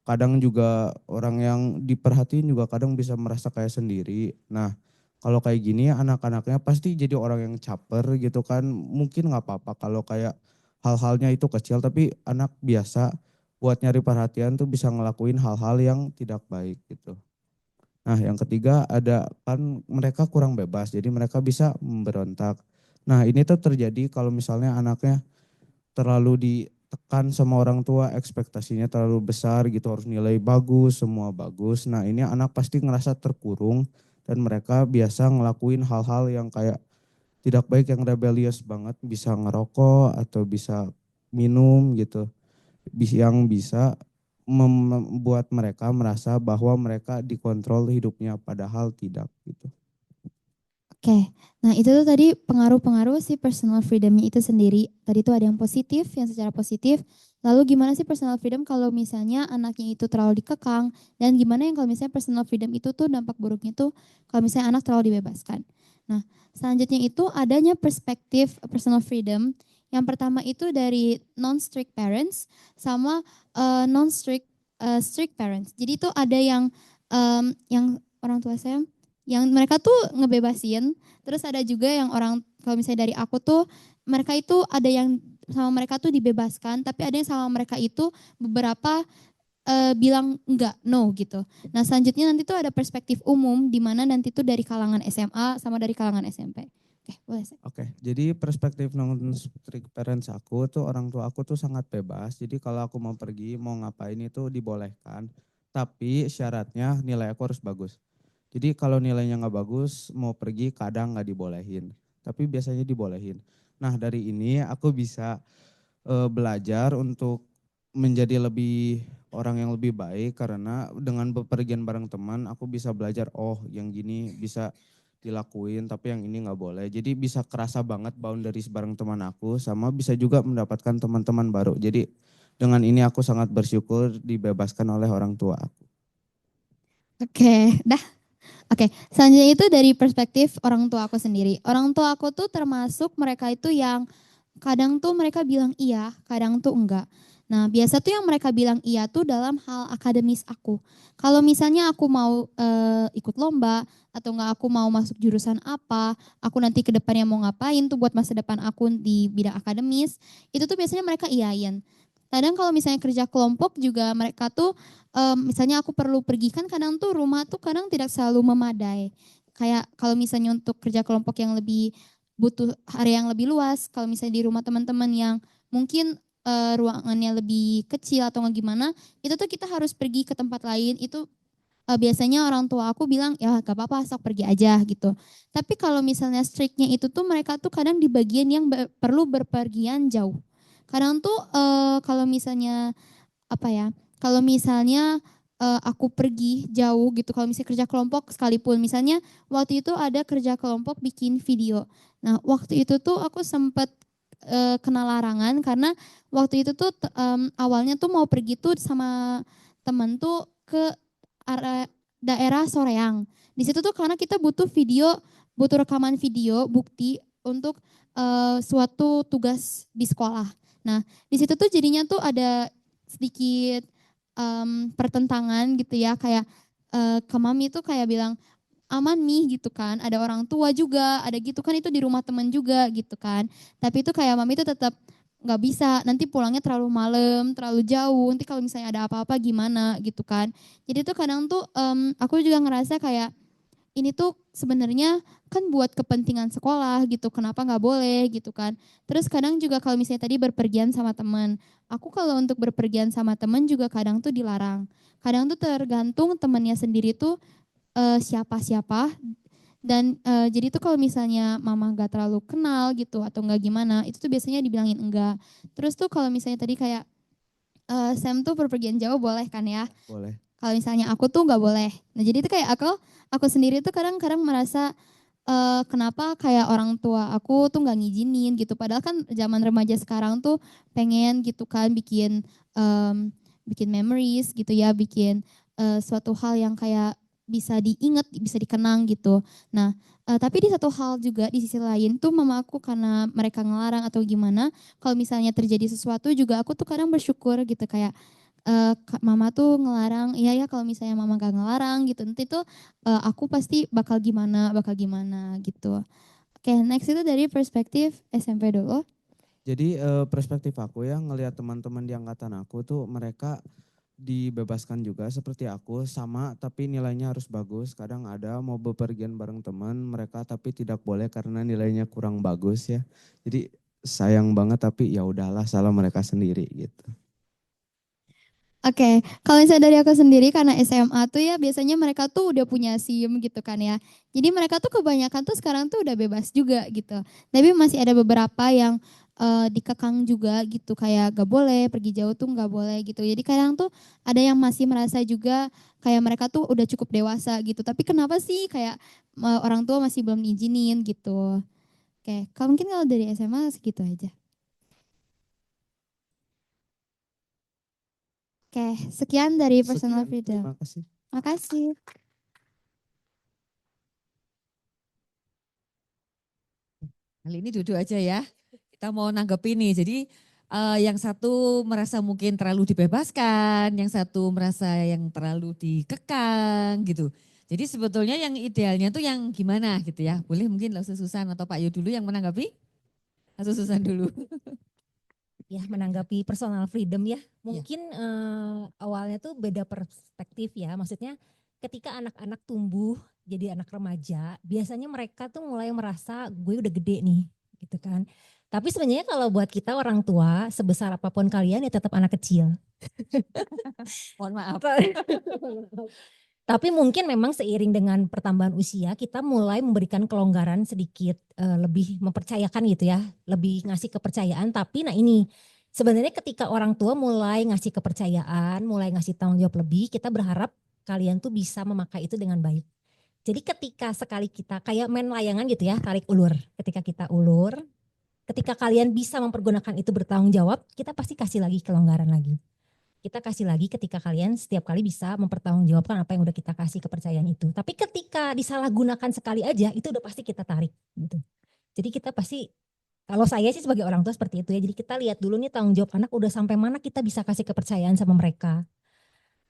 Kadang juga orang yang diperhatiin juga kadang bisa merasa kayak sendiri. Nah, kalau kayak gini anak-anaknya pasti jadi orang yang caper gitu kan. Mungkin nggak apa-apa kalau kayak hal-halnya itu kecil, tapi anak biasa buat nyari perhatian tuh bisa ngelakuin hal-hal yang tidak baik gitu. Nah, yang ketiga ada kan mereka kurang bebas, jadi mereka bisa memberontak. Nah, ini tuh terjadi kalau misalnya anaknya terlalu ditekan sama orang tua, ekspektasinya terlalu besar gitu, harus nilai bagus, semua bagus. Nah, ini anak pasti ngerasa terkurung dan mereka biasa ngelakuin hal-hal yang kayak tidak baik, yang rebellious banget, bisa ngerokok atau bisa minum gitu. Yang bisa membuat mereka merasa bahwa mereka dikontrol hidupnya padahal tidak gitu. Oke, nah itu tuh tadi pengaruh-pengaruh si personal freedomnya itu sendiri. Tadi tuh ada yang positif, yang secara positif. Lalu gimana sih personal freedom kalau misalnya anaknya itu terlalu dikekang, dan gimana yang kalau misalnya personal freedom itu tuh dampak buruknya tuh kalau misalnya anak terlalu dibebaskan. Nah, selanjutnya itu adanya perspektif personal freedom. Yang pertama itu dari non-strict parents sama non-strict strict parents. Jadi itu ada yang orang tua saya yang mereka tuh ngebebasin, terus ada juga yang orang kalau misalnya dari aku tuh mereka itu ada yang sama mereka tuh dibebaskan, tapi ada yang sama mereka itu beberapa bilang enggak, no gitu. Nah, selanjutnya nanti tuh ada perspektif umum di mana nanti tuh dari kalangan SMA sama dari kalangan SMP. Oke, boleh. Oke, jadi perspektif non-strict parents aku tuh orang tua aku tuh sangat bebas. Jadi kalau aku mau pergi, mau ngapain itu dibolehkan. Tapi syaratnya nilai aku harus bagus. Jadi kalau nilainya nggak bagus, mau pergi kadang nggak dibolehin. Tapi biasanya dibolehin. Nah, dari ini aku bisa belajar untuk menjadi lebih orang yang lebih baik karena dengan bepergian bareng teman aku bisa belajar oh yang gini bisa dilakuin tapi yang ini nggak boleh. Jadi bisa kerasa banget boundaries bareng teman aku sama bisa juga mendapatkan teman-teman baru. Jadi dengan ini aku sangat bersyukur dibebaskan oleh orang tua aku. Oke, dah. Oke, selanjutnya itu dari perspektif orang tua aku sendiri. Orang tua aku tuh termasuk mereka itu yang kadang tuh mereka bilang iya, kadang tuh enggak. Nah, biasa tuh yang mereka bilang iya tuh dalam hal akademis aku. Kalau misalnya aku mau ikut lomba atau enggak aku mau masuk jurusan apa, aku nanti ke depannya mau ngapain tuh buat masa depan aku di bidang akademis, itu tuh biasanya mereka iyain. Kadang kalau misalnya kerja kelompok juga mereka tuh misalnya aku perlu pergi kan kadang tuh rumah tuh kadang tidak selalu memadai. Kayak kalau misalnya untuk kerja kelompok yang lebih butuh area yang lebih luas, kalau misalnya di rumah teman-teman yang mungkin ruangannya lebih kecil atau nggak gimana, itu tuh kita harus pergi ke tempat lain. Itu biasanya orang tua aku bilang ya gak apa-apa sok pergi aja gitu. Tapi kalau misalnya striknya itu tuh mereka tuh kadang di bagian yang perlu berpergian jauh. Kadang tuh kalau misalnya apa ya? Kalau misalnya aku pergi jauh gitu, kalau misalnya kerja kelompok sekalipun, misalnya waktu itu ada kerja kelompok bikin video. Nah waktu itu tuh aku sempat kena larangan karena waktu itu tuh awalnya tuh mau pergi tuh sama temen tuh ke daerah Soreang. Di situ tuh karena kita butuh video, butuh rekaman video bukti untuk suatu tugas di sekolah. Nah di situ tuh jadinya tuh ada sedikit pertentangan gitu ya, kayak ke mami tuh kayak bilang aman nih gitu kan, ada orang tua juga, ada gitu kan, itu di rumah temen juga gitu kan. Tapi itu kayak mami tuh tetap nggak bisa, nanti pulangnya terlalu malam, terlalu jauh, nanti kalau misalnya ada apa-apa gimana gitu kan. Jadi tuh kadang tuh aku juga ngerasa kayak ini tuh sebenarnya kan buat kepentingan sekolah gitu, kenapa nggak boleh gitu kan. Terus kadang juga kalau misalnya tadi berpergian sama teman, aku kalau untuk berpergian sama teman juga kadang tuh dilarang. Kadang tuh tergantung temannya sendiri tuh siapa-siapa, dan jadi tuh kalau misalnya mama nggak terlalu kenal gitu atau nggak gimana, itu tuh biasanya dibilangin enggak. Terus tuh kalau misalnya tadi kayak Sam tuh berpergian jauh boleh kan ya? Boleh. Kalau misalnya aku tuh nggak boleh. Nah jadi itu kayak aku sendiri tuh kadang-kadang merasa kenapa kayak orang tua aku tuh nggak ngizinin gitu. Padahal kan zaman remaja sekarang tuh pengen gitu kan bikin memories gitu ya, bikin suatu hal yang kayak bisa diingat, bisa dikenang gitu. Nah tapi di satu hal juga di sisi lain tuh mama aku karena mereka ngelarang atau gimana, kalau misalnya terjadi sesuatu juga aku tuh kadang bersyukur gitu kayak mama tuh ngelarang, iya ya kalau misalnya mama gak ngelarang gitu, nanti tuh aku pasti bakal gimana gitu. Oke, next itu dari perspektif SMP dulu. Jadi perspektif aku ya ngelihat teman-teman di angkatan aku tuh mereka dibebaskan juga seperti aku sama tapi nilainya harus bagus. Kadang ada mau bepergian bareng teman mereka tapi tidak boleh karena nilainya kurang bagus ya. Jadi sayang banget tapi ya udahlah salah mereka sendiri gitu. Oke, kalau misalnya dari aku sendiri karena SMA tuh ya biasanya mereka tuh udah punya SIM gitu kan ya. Jadi mereka tuh kebanyakan tuh sekarang tuh udah bebas juga gitu. Tapi masih ada beberapa yang dikekang juga gitu, kayak gak boleh pergi jauh tuh gak boleh gitu. Jadi kadang tuh ada yang masih merasa juga kayak mereka tuh udah cukup dewasa gitu. Tapi kenapa sih kayak orang tua masih belum izinin gitu. Oke, kalau mungkin kalau dari SMA segitu aja. Oke, sekian dari personal Sekian, freedom. terima kasih. Makasih. Kali ini duduk aja ya. Kita mau nanggepin nih. Jadi yang satu merasa mungkin terlalu dibebaskan, yang satu merasa yang terlalu dikekang gitu. Jadi sebetulnya yang idealnya tuh yang gimana gitu ya. Boleh mungkin langsung Susan atau Pak Yu dulu yang menanggapi? Langsung Susan dulu. Ya menanggapi personal freedom ya, mungkin awalnya tuh beda perspektif ya, maksudnya ketika anak-anak tumbuh jadi anak remaja, biasanya mereka tuh mulai merasa gue udah gede nih gitu kan. Tapi sebenarnya kalau buat kita orang tua, sebesar apapun kalian ya tetap anak kecil. Mohon maaf. Tapi mungkin memang seiring dengan pertambahan usia kita mulai memberikan kelonggaran sedikit, lebih mempercayakan gitu ya, lebih ngasih kepercayaan. Tapi nah ini Sebenarnya ketika orang tua mulai ngasih kepercayaan, mulai ngasih tanggung jawab lebih, kita berharap kalian tuh bisa memakai itu dengan baik. Jadi ketika sekali kita kayak main layangan gitu ya, tarik ulur. Ketika kita ulur, ketika kalian bisa mempergunakan itu bertanggung jawab, kita pasti kasih lagi kelonggaran lagi. Kita kasih lagi ketika kalian setiap kali bisa mempertanggungjawabkan apa yang udah kita kasih kepercayaan itu. Tapi ketika disalahgunakan sekali aja, itu udah pasti kita tarik gitu. Jadi kita pasti, kalau saya sih sebagai orang tua seperti itu ya. Jadi kita lihat dulu nih tanggung jawab anak udah sampai mana kita bisa kasih kepercayaan sama mereka.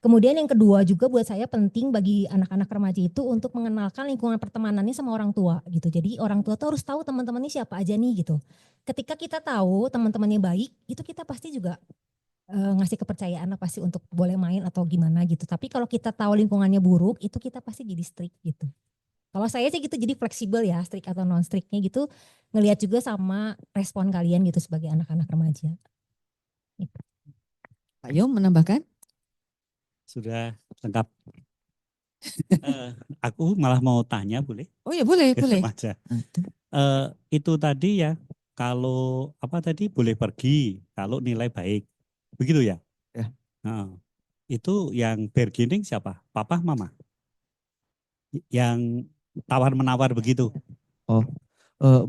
Kemudian yang kedua juga buat saya penting bagi anak-anak remaja itu untuk mengenalkan lingkungan pertemanannya sama orang tua gitu. Jadi orang tua tuh harus tahu teman-temannya siapa aja nih gitu. Ketika kita tahu teman-temannya baik, itu kita pasti juga ngasih kepercayaan lah pasti untuk boleh main atau gimana gitu. Tapi kalau kita tahu lingkungannya buruk, itu kita pasti jadi strict gitu. Kalau saya sih gitu jadi fleksibel ya, strict atau non strictnya gitu. Ngelihat juga sama respon kalian gitu sebagai anak-anak remaja. Gitu. Pak Yom menambahkan? Sudah lengkap. Aku malah mau tanya, boleh? Oh ya boleh, Ke boleh. remaja. Itu tadi ya, kalau apa tadi boleh pergi kalau nilai baik, begitu ya? Ya. Nah, itu yang bargaining siapa? Papa, mama? Yang tawar-menawar begitu?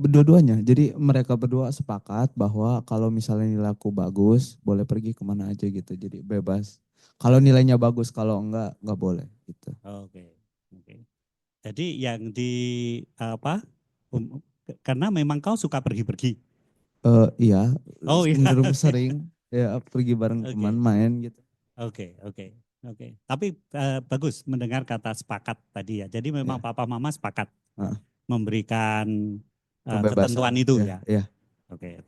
Dua-duanya. Jadi mereka berdua sepakat bahwa kalau misalnya nilai aku bagus, boleh pergi kemana aja gitu. Jadi bebas. Kalau nilainya bagus, kalau enggak boleh gitu. Oke, oke. Jadi yang di apa? Karena memang kau suka pergi-pergi. Iya, Oh iya. cenderung sering ya pergi bareng Oke. teman main gitu. Oke. Tapi bagus mendengar kata sepakat tadi ya. Jadi memang Ya. papa mama sepakat Ah. memberikan Kebebasan. ketentuan itu ya. Ya. Oke.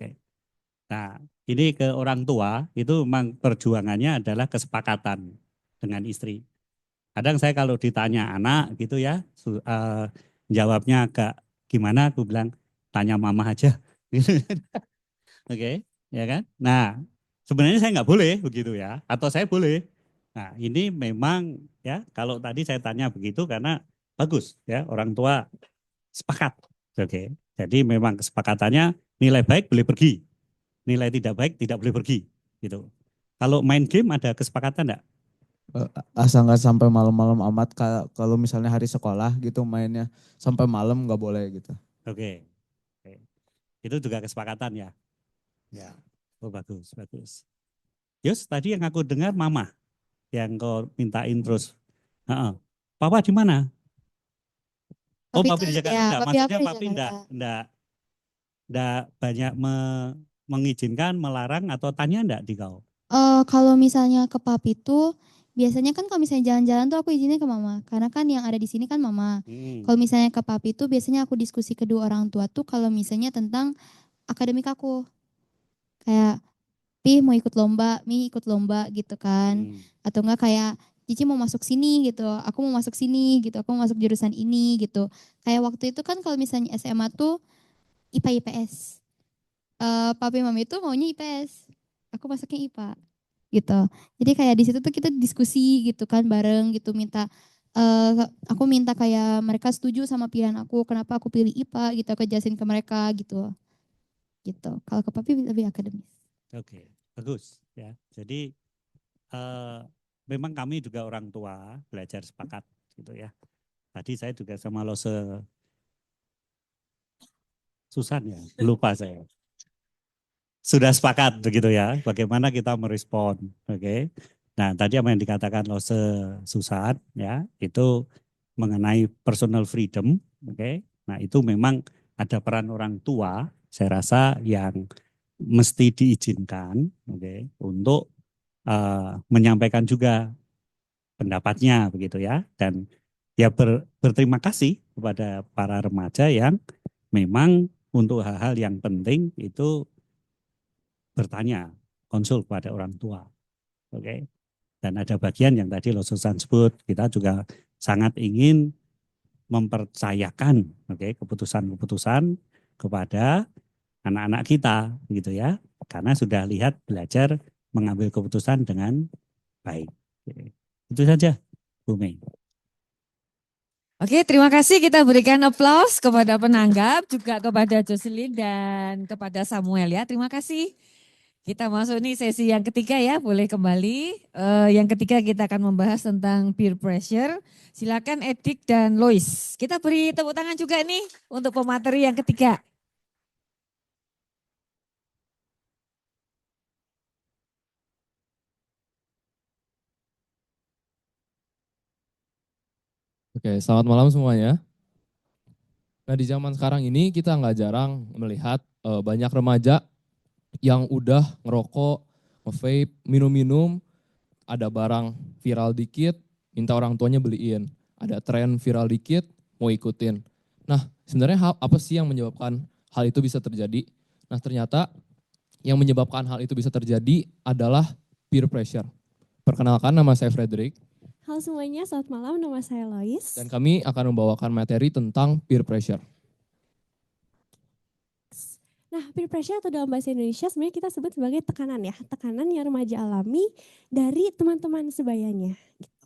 Nah, ini ke orang tua itu memang perjuangannya adalah kesepakatan dengan istri. Kadang saya kalau ditanya anak gitu ya, jawabnya agak gimana, aku bilang tanya mama aja. Oke, ya kan? Nah, sebenarnya saya nggak boleh begitu ya, atau saya boleh. Nah, ini memang ya kalau tadi saya tanya begitu karena bagus ya orang tua sepakat. Oke, jadi memang kesepakatannya nilai baik boleh pergi, nilai tidak baik tidak boleh pergi, gitu. Kalau main game ada kesepakatan enggak? Asal nggak sampai malam-malam amat. Kalau misalnya hari sekolah gitu mainnya sampai malam nggak boleh gitu. Oke. Itu juga kesepakatan ya. Ya, oh bagus. Yus, tadi yang aku dengar mama yang kau mintain terus. Papa di mana? Oh, papi di Jakarta. Enggak, Papi maksudnya aku di papi Jakarta. enggak banyak mengizinkan, melarang atau tanya enggak di kau? Kalau misalnya ke papi tuh biasanya kan kalau misalnya jalan-jalan tuh aku izinnya ke mama. Karena kan yang ada di sini kan mama. Kalau misalnya ke papi tuh biasanya aku diskusi kedua orang tua tuh kalau misalnya tentang akademik aku. Kayak, Pi mau ikut lomba, Mi ikut lomba gitu kan. Atau enggak kayak, Cici mau masuk sini gitu, aku mau masuk sini gitu, aku mau masuk jurusan ini gitu. Kayak waktu itu kan kalau misalnya SMA tuh IPA IPS. Papi mami itu maunya IPS, aku masuknya IPA gitu. Jadi kayak di situ tuh kita diskusi gitu kan bareng gitu aku minta kayak mereka setuju sama pilihan aku, kenapa aku pilih IPA gitu, aku jelasin ke mereka gitu. Gitu. Kalau ke papi lebih akademis. Oke, bagus ya. Jadi memang kami juga orang tua belajar sepakat gitu ya. Tadi saya juga sama Lose Susan ya, lupa saya. Sudah sepakat begitu ya, bagaimana kita merespon, oke. Nah tadi apa yang dikatakan Lose Susan ya, itu mengenai personal freedom, oke. Nah itu memang ada peran orang tua, saya rasa yang mesti diizinkan, oke, untuk menyampaikan juga pendapatnya begitu ya, dan ya berterima kasih kepada para remaja yang memang untuk hal-hal yang penting itu bertanya, konsul kepada orang tua. Oke. Dan ada bagian yang tadi Susan sebut, kita juga sangat ingin mempercayakan keputusan-keputusan kepada anak-anak kita gitu ya. Karena sudah lihat belajar mengambil keputusan dengan baik. Itu saja, Bu Mei. Oke, terima kasih. Kita berikan aplaus kepada penanggap, juga kepada Jocelyn dan kepada Samuel ya. Terima kasih. Kita masuk nih sesi yang ketiga ya, boleh kembali. Yang ketiga kita akan membahas tentang peer pressure. Silakan Edik dan Lois. Kita beri tepuk tangan juga nih untuk pemateri yang ketiga. Oke, selamat malam semuanya. Nah, di zaman sekarang ini kita nggak jarang melihat banyak remaja yang udah ngerokok, nge-vape, minum-minum, ada barang viral dikit, minta orang tuanya beliin. Ada tren viral dikit, mau ikutin. Nah, sebenarnya apa sih yang menyebabkan hal itu bisa terjadi? Nah, ternyata yang menyebabkan hal itu bisa terjadi adalah peer pressure. Perkenalkan, nama saya Frederick. Halo semuanya, selamat malam. Nama saya Lois. Dan kami akan membawakan materi tentang peer pressure. Nah, peer pressure atau dalam bahasa Indonesia sebenarnya kita sebut sebagai tekanan ya. Tekanan yang remaja alami dari teman-teman sebayanya. Gitu.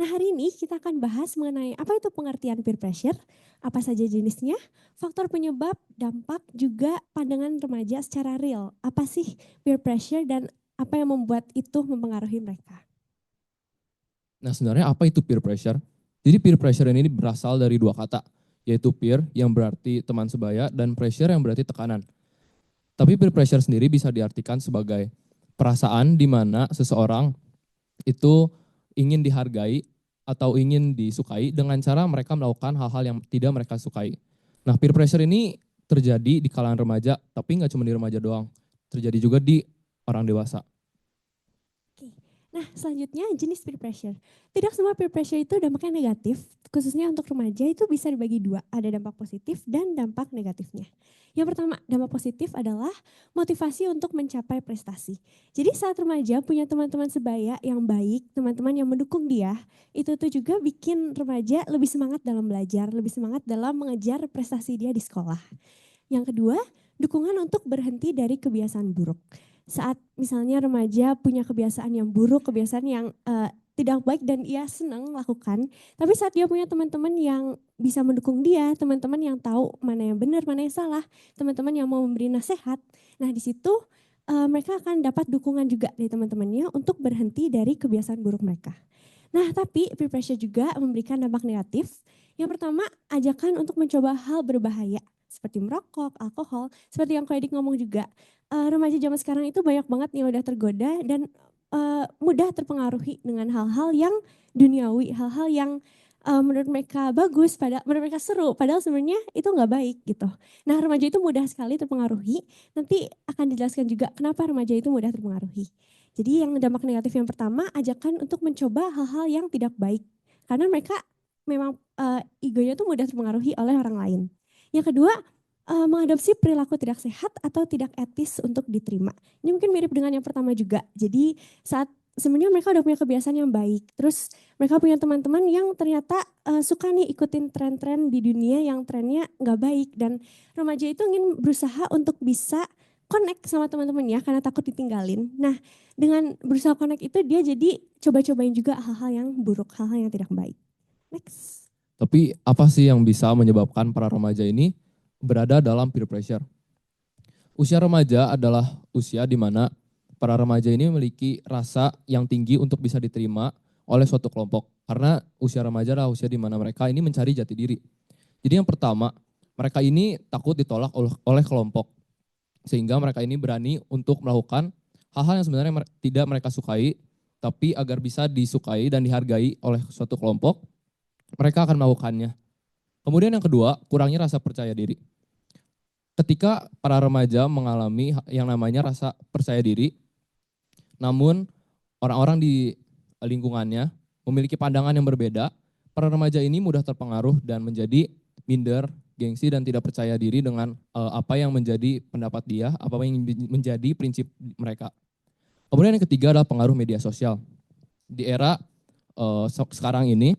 Nah, hari ini kita akan bahas mengenai apa itu pengertian peer pressure, apa saja jenisnya, faktor penyebab, dampak, juga pandangan remaja secara real. Apa sih peer pressure dan apa yang membuat itu mempengaruhi mereka? Nah, sebenarnya apa itu peer pressure? Jadi peer pressure ini berasal dari dua kata, yaitu peer yang berarti teman sebaya dan pressure yang berarti tekanan. Tapi peer pressure sendiri bisa diartikan sebagai perasaan di mana seseorang itu ingin dihargai atau ingin disukai dengan cara mereka melakukan hal-hal yang tidak mereka sukai. Nah, peer pressure ini terjadi di kalangan remaja, tapi nggak cuma di remaja doang. Terjadi juga di orang dewasa. Nah, selanjutnya jenis peer pressure. Tidak semua peer pressure itu dampaknya negatif, khususnya untuk remaja itu bisa dibagi dua, ada dampak positif dan dampak negatifnya. Yang pertama, dampak positif adalah motivasi untuk mencapai prestasi. Jadi saat remaja punya teman-teman sebaya yang baik, teman-teman yang mendukung dia, itu tuh juga bikin remaja lebih semangat dalam belajar, lebih semangat dalam mengejar prestasi dia di sekolah. Yang kedua, dukungan untuk berhenti dari kebiasaan buruk. Saat misalnya remaja punya kebiasaan yang buruk, kebiasaan yang tidak baik dan ia senang lakukan, tapi saat dia punya teman-teman yang bisa mendukung dia, teman-teman yang tahu mana yang benar, mana yang salah, teman-teman yang mau memberi nasihat, nah di situ mereka akan dapat dukungan juga dari teman-temannya untuk berhenti dari kebiasaan buruk mereka. Nah, tapi peer pressure juga memberikan dampak negatif. Yang pertama, ajakan untuk mencoba hal berbahaya seperti merokok, alkohol, seperti yang Ko Edik ngomong juga. Remaja zaman sekarang itu banyak banget yang udah tergoda dan mudah terpengaruhi dengan hal-hal yang duniawi, hal-hal yang menurut mereka bagus, menurut mereka seru, padahal sebenarnya itu nggak baik gitu. Nah, remaja itu mudah sekali terpengaruhi. Nanti akan dijelaskan juga kenapa remaja itu mudah terpengaruhi. Jadi yang dampak negatif yang pertama, ajakan untuk mencoba hal-hal yang tidak baik. Karena mereka memang egonya tuh mudah terpengaruhi oleh orang lain. Yang kedua, mengadopsi perilaku tidak sehat atau tidak etis untuk diterima. Ini mungkin mirip dengan yang pertama juga. Jadi saat sebenarnya mereka udah punya kebiasaan yang baik. Terus mereka punya teman-teman yang ternyata suka nih ikutin tren-tren di dunia yang trennya nggak baik. Dan remaja itu ingin berusaha untuk bisa connect sama teman-temannya karena takut ditinggalin. Nah, dengan berusaha connect itu dia jadi coba-cobain juga hal-hal yang buruk, hal-hal yang tidak baik. Next. Tapi apa sih yang bisa menyebabkan para remaja ini berada dalam peer pressure? Usia remaja adalah usia di mana para remaja ini memiliki rasa yang tinggi untuk bisa diterima oleh suatu kelompok. Karena usia remaja adalah usia di mana mereka ini mencari jati diri. Jadi yang pertama, mereka ini takut ditolak oleh kelompok. Sehingga mereka ini berani untuk melakukan hal-hal yang sebenarnya tidak mereka sukai, tapi agar bisa disukai dan dihargai oleh suatu kelompok, mereka akan melakukannya. Kemudian yang kedua, kurangnya rasa percaya diri. Ketika para remaja mengalami yang namanya rasa percaya diri, namun orang-orang di lingkungannya memiliki pandangan yang berbeda, para remaja ini mudah terpengaruh dan menjadi minder, gengsi dan tidak percaya diri dengan apa yang menjadi pendapat dia, apa yang menjadi prinsip mereka. Kemudian yang ketiga adalah pengaruh media sosial. Di era sekarang ini,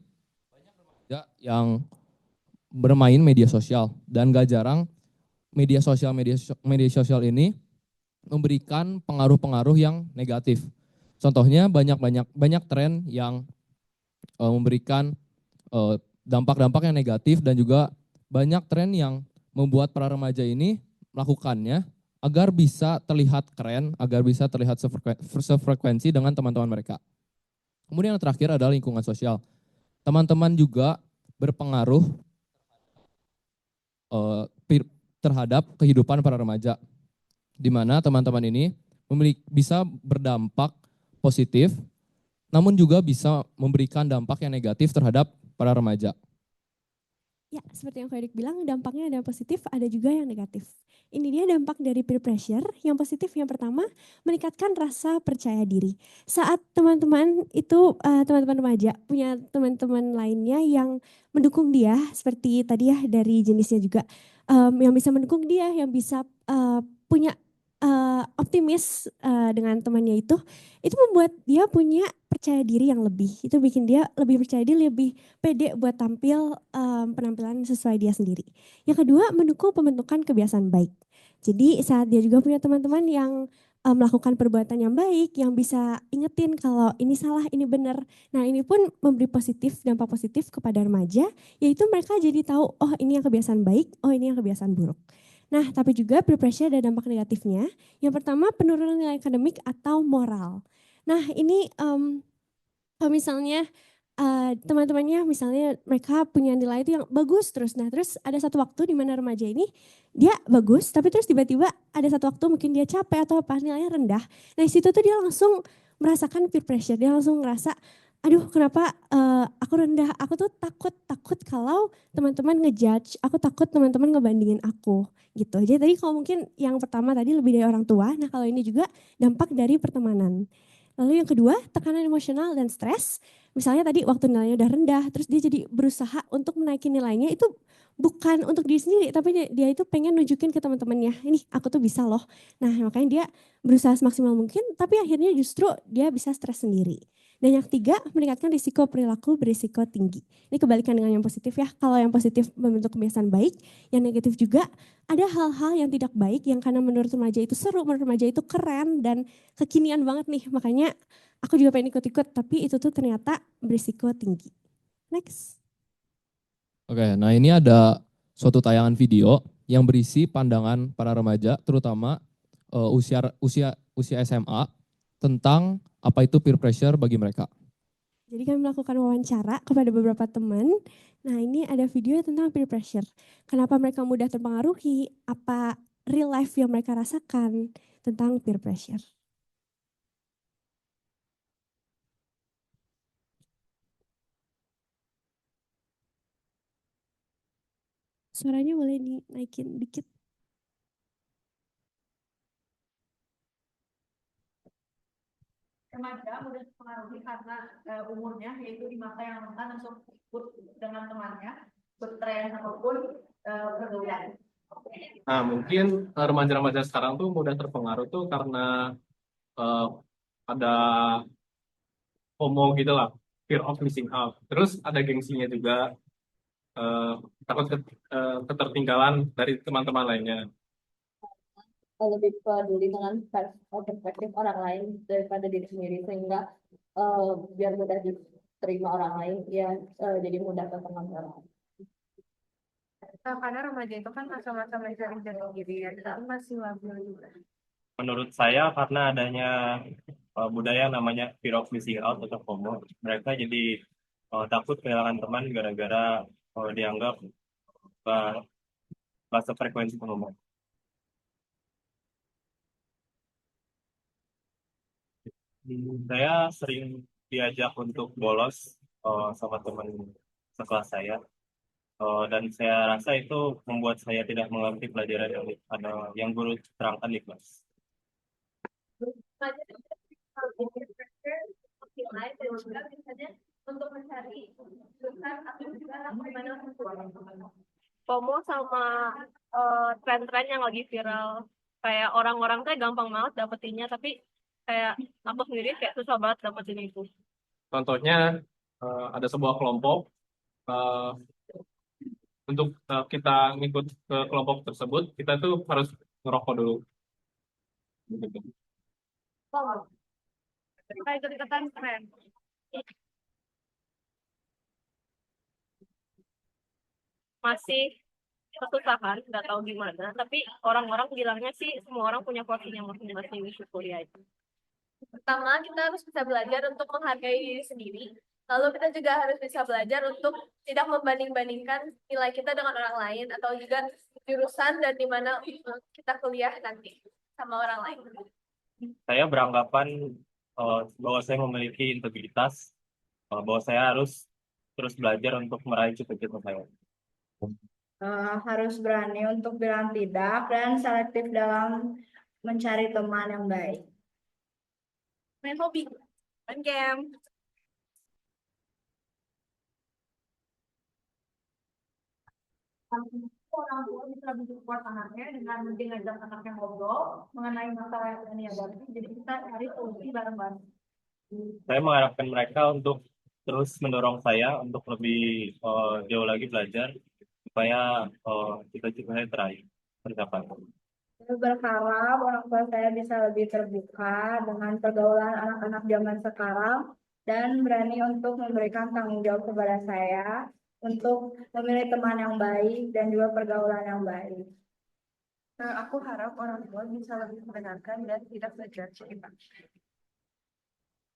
banyak remaja yang bermain media sosial dan gak jarang media sosial ini memberikan pengaruh-pengaruh yang negatif. Contohnya banyak tren yang memberikan dampak-dampak yang negatif dan juga banyak tren yang membuat para remaja ini melakukannya agar bisa terlihat keren, agar bisa terlihat sefrekuensi dengan teman-teman mereka. Kemudian yang terakhir adalah lingkungan sosial. Teman-teman juga berpengaruh terhadap kehidupan para remaja, di mana teman-teman ini bisa berdampak positif, namun juga bisa memberikan dampak yang negatif terhadap para remaja. Ya, seperti yang Kak Erik bilang, dampaknya ada yang positif, ada juga yang negatif. Ini dia dampak dari peer pressure. Yang positif yang pertama, meningkatkan rasa percaya diri. Saat teman-teman itu, teman-teman remaja punya teman-teman lainnya yang mendukung dia, seperti tadi ya dari jenisnya juga, yang bisa mendukung dia, yang bisa punya optimis dengan temannya itu membuat dia punya percaya diri yang lebih. Itu bikin dia lebih percaya diri, lebih pede buat tampil penampilan sesuai dia sendiri. Yang kedua, mendukung pembentukan kebiasaan baik. Jadi saat dia juga punya teman-teman yang melakukan perbuatan yang baik, yang bisa ingetin kalau ini salah, ini benar. Nah ini pun memberi dampak positif kepada remaja, yaitu mereka jadi tahu, oh ini yang kebiasaan baik, oh ini yang kebiasaan buruk. Nah tapi juga peer pressure ada dampak negatifnya. Yang pertama, penurunan nilai akademik atau moral. Nah ini kalau misalnya teman-temannya misalnya mereka punya nilai itu yang bagus terus. Nah terus ada satu waktu di mana remaja ini dia bagus tapi terus tiba-tiba ada satu waktu mungkin dia capek atau apa nilainya rendah. Nah di situ tuh dia langsung merasakan peer pressure. Dia langsung ngerasa aduh kenapa aku rendah. Aku tuh takut kalau teman-teman ngejudge. Aku takut teman-teman ngebandingin aku gitu. Jadi tadi kalau mungkin yang pertama tadi lebih dari orang tua. Nah kalau ini juga dampak dari pertemanan. Lalu yang kedua, tekanan emosional dan stres. Misalnya tadi waktu nilainya udah rendah, terus dia jadi berusaha untuk menaiki nilainya itu bukan untuk diri sendiri, tapi dia itu pengen nunjukin ke teman-temannya, ini aku tuh bisa loh. Nah makanya dia berusaha semaksimal mungkin, tapi akhirnya justru dia bisa stres sendiri. Dan yang ketiga, meningkatkan risiko perilaku berisiko tinggi. Ini kebalikan dengan yang positif ya, kalau yang positif membentuk kebiasaan baik, yang negatif juga ada hal-hal yang tidak baik yang karena menurut remaja itu seru, menurut remaja itu keren dan kekinian banget nih. Makanya aku juga pengen ikut-ikut, tapi itu tuh ternyata berisiko tinggi. Next. Oke, nah ini ada suatu tayangan video yang berisi pandangan para remaja, terutama usia SMA, tentang apa itu peer pressure bagi mereka. Jadi kami melakukan wawancara kepada beberapa teman. Nah ini ada video tentang peer pressure. Kenapa mereka mudah terpengaruhi, apa real life yang mereka rasakan tentang peer pressure. Suaranya boleh dinaikin dikit. Remaja mudah terpengaruhi karena umurnya, yaitu di masa yang rentan langsung ikut dengan temannya, bertren ataupun pergaulan. Nah mungkin remaja-remaja sekarang tuh mudah terpengaruh tuh karena ada FOMO gitu lah, fear of missing out. Terus ada gengsinya juga, takut ketertinggalan dari teman-teman lainnya. Lebih peduli dengan perspektif orang lain daripada diri sendiri, sehingga biar mudah diterima orang lain, ya jadi mudah terpengaruh orang lain. Nah, karena remaja itu kan masa-masa mencari jati diri ya, tapi masih labil juga. Menurut saya karena adanya budaya namanya fear of missing out atau FOMO, mereka jadi takut kehilangan teman gara-gara dianggap nggak sefrekuensi sama. Saya sering diajak untuk bolos sama teman sekelas saya, dan saya rasa itu membuat saya tidak mengerti pelajaran yang guru terangkan di kelas. Untuk mencari jurusan atau juga gimana FOMO sama tren-tren yang lagi viral, kayak orang-orang tuh gampang banget dapetinnya, tapi kayak aku sendiri kayak susah banget dapetin itu. Contohnya ada sebuah kelompok, untuk kita ngikut ke kelompok tersebut, kita tuh harus ngerokok dulu. FOMO. Kayak ikut-ikutan tren. Masih kesusahan, nggak tahu gimana. Tapi orang-orang bilangnya sih semua orang punya porsinya masing-masing, syukuri aja. Pertama, kita harus bisa belajar untuk menghargai diri sendiri. Lalu kita juga harus bisa belajar untuk tidak membanding-bandingkan nilai kita dengan orang lain atau juga jurusan dan di mana kita kuliah nanti sama orang lain. Saya beranggapan bahwa saya memiliki integritas, bahwa saya harus terus belajar untuk meraih cita-cita saya. Harus berani untuk bilang tidak dan selektif dalam mencari teman yang baik. Main hobi, main game. Orang tua bisa lebih support anaknya dengan mengajak anaknya ngobrol mengenai masalah yang dihadapi. Jadi kita cari solusi bareng-bareng. Saya mengharapkan mereka untuk terus mendorong saya untuk lebih jauh lagi belajar supaya cita-cita saya tercapai. Saya berharap orang tua saya bisa lebih terbuka dengan pergaulan anak-anak zaman sekarang dan berani untuk memberikan tanggung jawab kepada saya untuk memilih teman yang baik dan juga pergaulan yang baik. Aku harap orang tua bisa lebih mendengarkan dan tidak menjudge kita.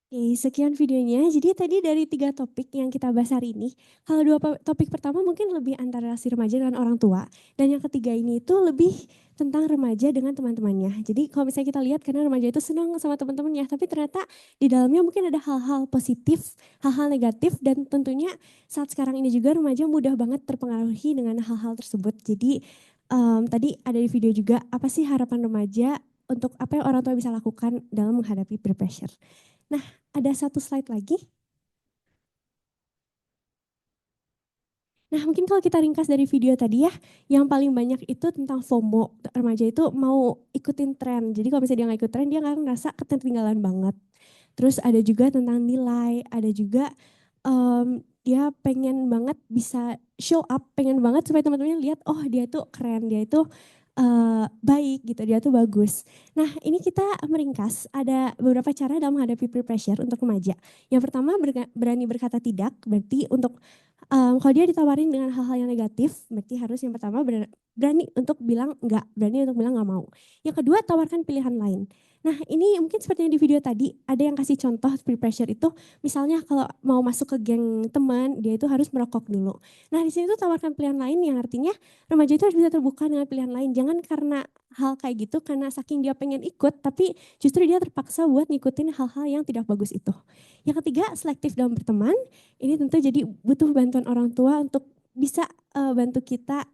Oke, sekian videonya. Jadi tadi dari 3 topik yang kita bahas hari ini, kalau 2 topik pertama mungkin lebih antara si remaja dengan orang tua. Dan yang ketiga ini itu lebih tentang remaja dengan teman-temannya. Jadi kalau misalnya kita lihat karena remaja itu senang sama teman-temannya, tapi ternyata di dalamnya mungkin ada hal-hal positif, hal-hal negatif, dan tentunya saat sekarang ini juga remaja mudah banget terpengaruhi dengan hal-hal tersebut. Jadi tadi ada di video juga, apa sih harapan remaja untuk apa yang orang tua bisa lakukan dalam menghadapi peer pressure. Nah, ada satu slide lagi. Nah, mungkin kalau kita ringkas dari video tadi ya, yang paling banyak itu tentang FOMO. Remaja itu mau ikutin tren. Jadi kalau misalnya dia nggak ikut tren, dia nggak ngerasa ketertinggalan banget. Terus ada juga tentang nilai, ada juga dia pengen banget bisa show up, pengen banget supaya teman-temannya lihat, oh dia itu keren, dia itu baik gitu, dia tuh bagus. Nah ini kita meringkas, ada beberapa cara dalam menghadapi peer pressure untuk remaja. Yang pertama berani berkata tidak, berarti untuk kalau dia ditawarin dengan hal-hal yang negatif, berarti harus yang pertama berani untuk bilang enggak, berani untuk bilang enggak mau. Yang kedua tawarkan pilihan lain. Nah ini mungkin seperti yang di video tadi, ada yang kasih contoh peer pressure itu, misalnya kalau mau masuk ke geng teman, dia itu harus merokok dulu. Nah di sini tuh tawarkan pilihan lain yang artinya remaja itu harus bisa terbuka dengan pilihan lain. Jangan karena hal kayak gitu, karena saking dia pengen ikut, tapi justru dia terpaksa buat ngikutin hal-hal yang tidak bagus itu. Yang ketiga, selektif dalam berteman. Ini tentu jadi butuh bantuan orang tua untuk bisa bantu kita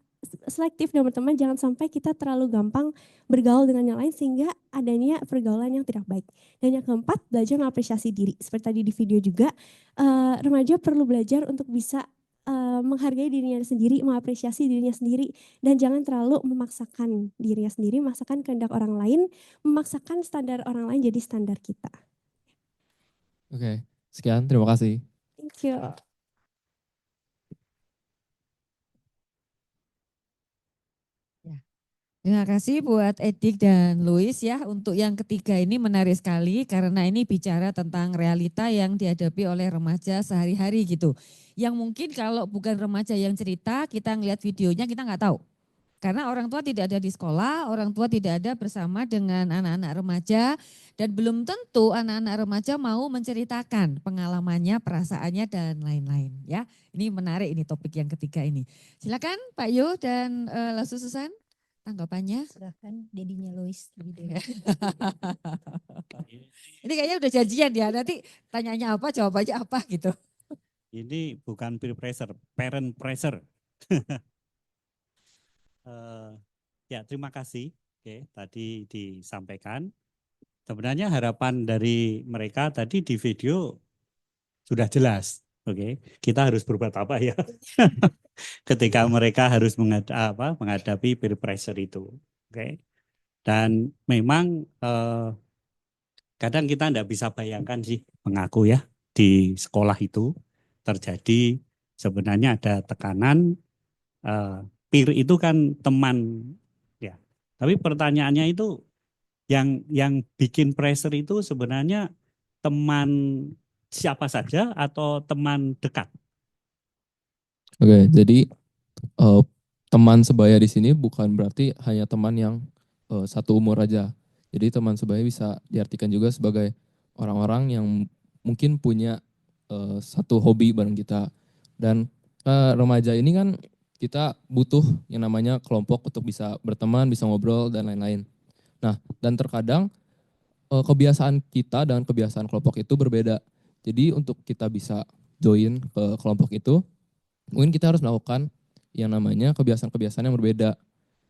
selektif dalam berteman, jangan sampai kita terlalu gampang bergaul dengan yang lain sehingga adanya pergaulan yang tidak baik. Dan yang keempat, belajar mengapresiasi diri. Seperti tadi di video juga, remaja perlu belajar untuk bisa menghargai dirinya sendiri, mengapresiasi dirinya sendiri, dan jangan terlalu memaksakan dirinya sendiri, memaksakan kehendak orang lain, memaksakan standar orang lain jadi standar kita. Oke, sekian, terima kasih. Thank you. Terima kasih buat Edik dan Louis ya. Untuk yang ketiga ini menarik sekali karena ini bicara tentang realita yang dihadapi oleh remaja sehari-hari gitu. Yang mungkin kalau bukan remaja yang cerita, kita ngeliat videonya kita nggak tahu. Karena orang tua tidak ada di sekolah, orang tua tidak ada bersama dengan anak-anak remaja dan belum tentu anak-anak remaja mau menceritakan pengalamannya, perasaannya dan lain-lain ya. Ini menarik ini topik yang ketiga ini. Silakan Pak Yo dan Lasu Susan. Tanggapannya? Silahkan dedinya Lois lebih dulu. Ini kayaknya udah janjian ya, nanti tanyanya apa, jawabannya apa gitu. Ini bukan peer pressure, parent pressure. Ya terima kasih. Oke, tadi disampaikan. Sebenarnya harapan dari mereka tadi di video sudah jelas. Oke, kita harus berbuat apa ya? Ketika mereka harus menghadapi peer pressure itu. Oke. Dan memang kadang kita tidak bisa bayangkan sih mengaku ya di sekolah itu terjadi sebenarnya ada tekanan peer itu kan teman ya. Tapi pertanyaannya itu yang bikin pressure itu sebenarnya teman siapa saja atau teman dekat? Oke, jadi teman sebaya di sini bukan berarti hanya teman yang satu umur aja. Jadi teman sebaya bisa diartikan juga sebagai orang-orang yang mungkin punya satu hobi bareng kita. Dan remaja ini kan kita butuh yang namanya kelompok untuk bisa berteman, bisa ngobrol dan lain-lain. Nah, dan terkadang kebiasaan kita dan kebiasaan kelompok itu berbeda. Jadi untuk kita bisa join ke kelompok itu, mungkin kita harus melakukan yang namanya kebiasaan-kebiasaan yang berbeda.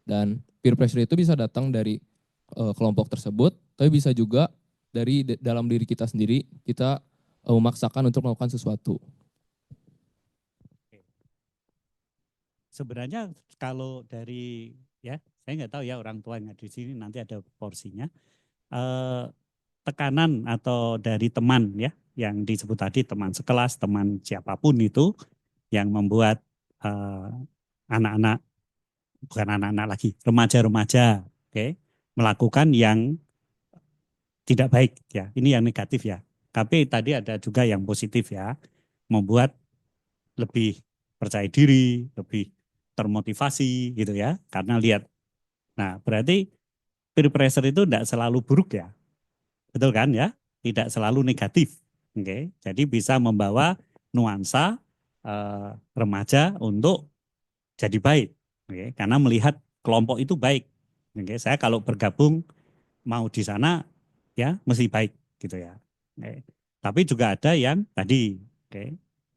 Dan peer pressure itu bisa datang dari kelompok tersebut, tapi bisa juga dari dalam diri kita sendiri, kita memaksakan untuk melakukan sesuatu. Sebenarnya kalau dari, ya saya nggak tahu ya orang tua yang di sini nanti ada porsinya, tekanan atau dari teman ya, yang disebut tadi teman sekelas, teman siapapun itu, yang membuat anak-anak, bukan anak-anak lagi, remaja-remaja, melakukan yang tidak baik ya. Ini yang negatif ya. Tapi tadi ada juga yang positif ya, membuat lebih percaya diri, lebih termotivasi gitu ya, karena lihat. Nah, berarti peer pressure itu tidak selalu buruk ya, betul kan ya? Tidak selalu negatif. Jadi bisa membawa nuansa remaja untuk jadi baik, karena melihat kelompok itu baik. Saya kalau bergabung mau di sana ya mesti baik gitu ya. Tapi juga ada yang tadi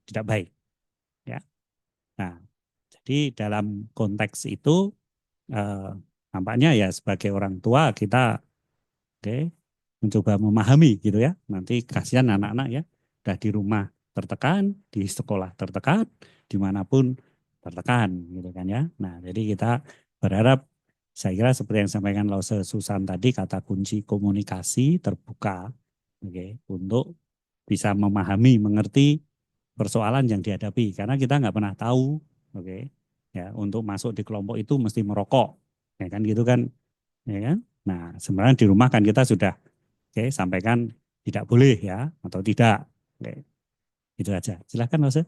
tidak baik ya. Nah, jadi dalam konteks itu nampaknya ya sebagai orang tua kita mencoba memahami gitu ya. Nanti kasihan anak-anak ya, udah di rumah tertekan, di sekolah tertekan, dimanapun tertekan gitu kan ya. Nah jadi kita berharap, saya kira seperti yang disampaikan Lause Susan tadi, kata kunci komunikasi terbuka, untuk bisa memahami, mengerti persoalan yang dihadapi, karena kita nggak pernah tahu, ya untuk masuk di kelompok itu mesti merokok, ya kan gitu kan, ya kan. Nah sebenarnya di rumah kan kita sudah sampaikan tidak boleh ya atau tidak, itu aja. Silakan Lause.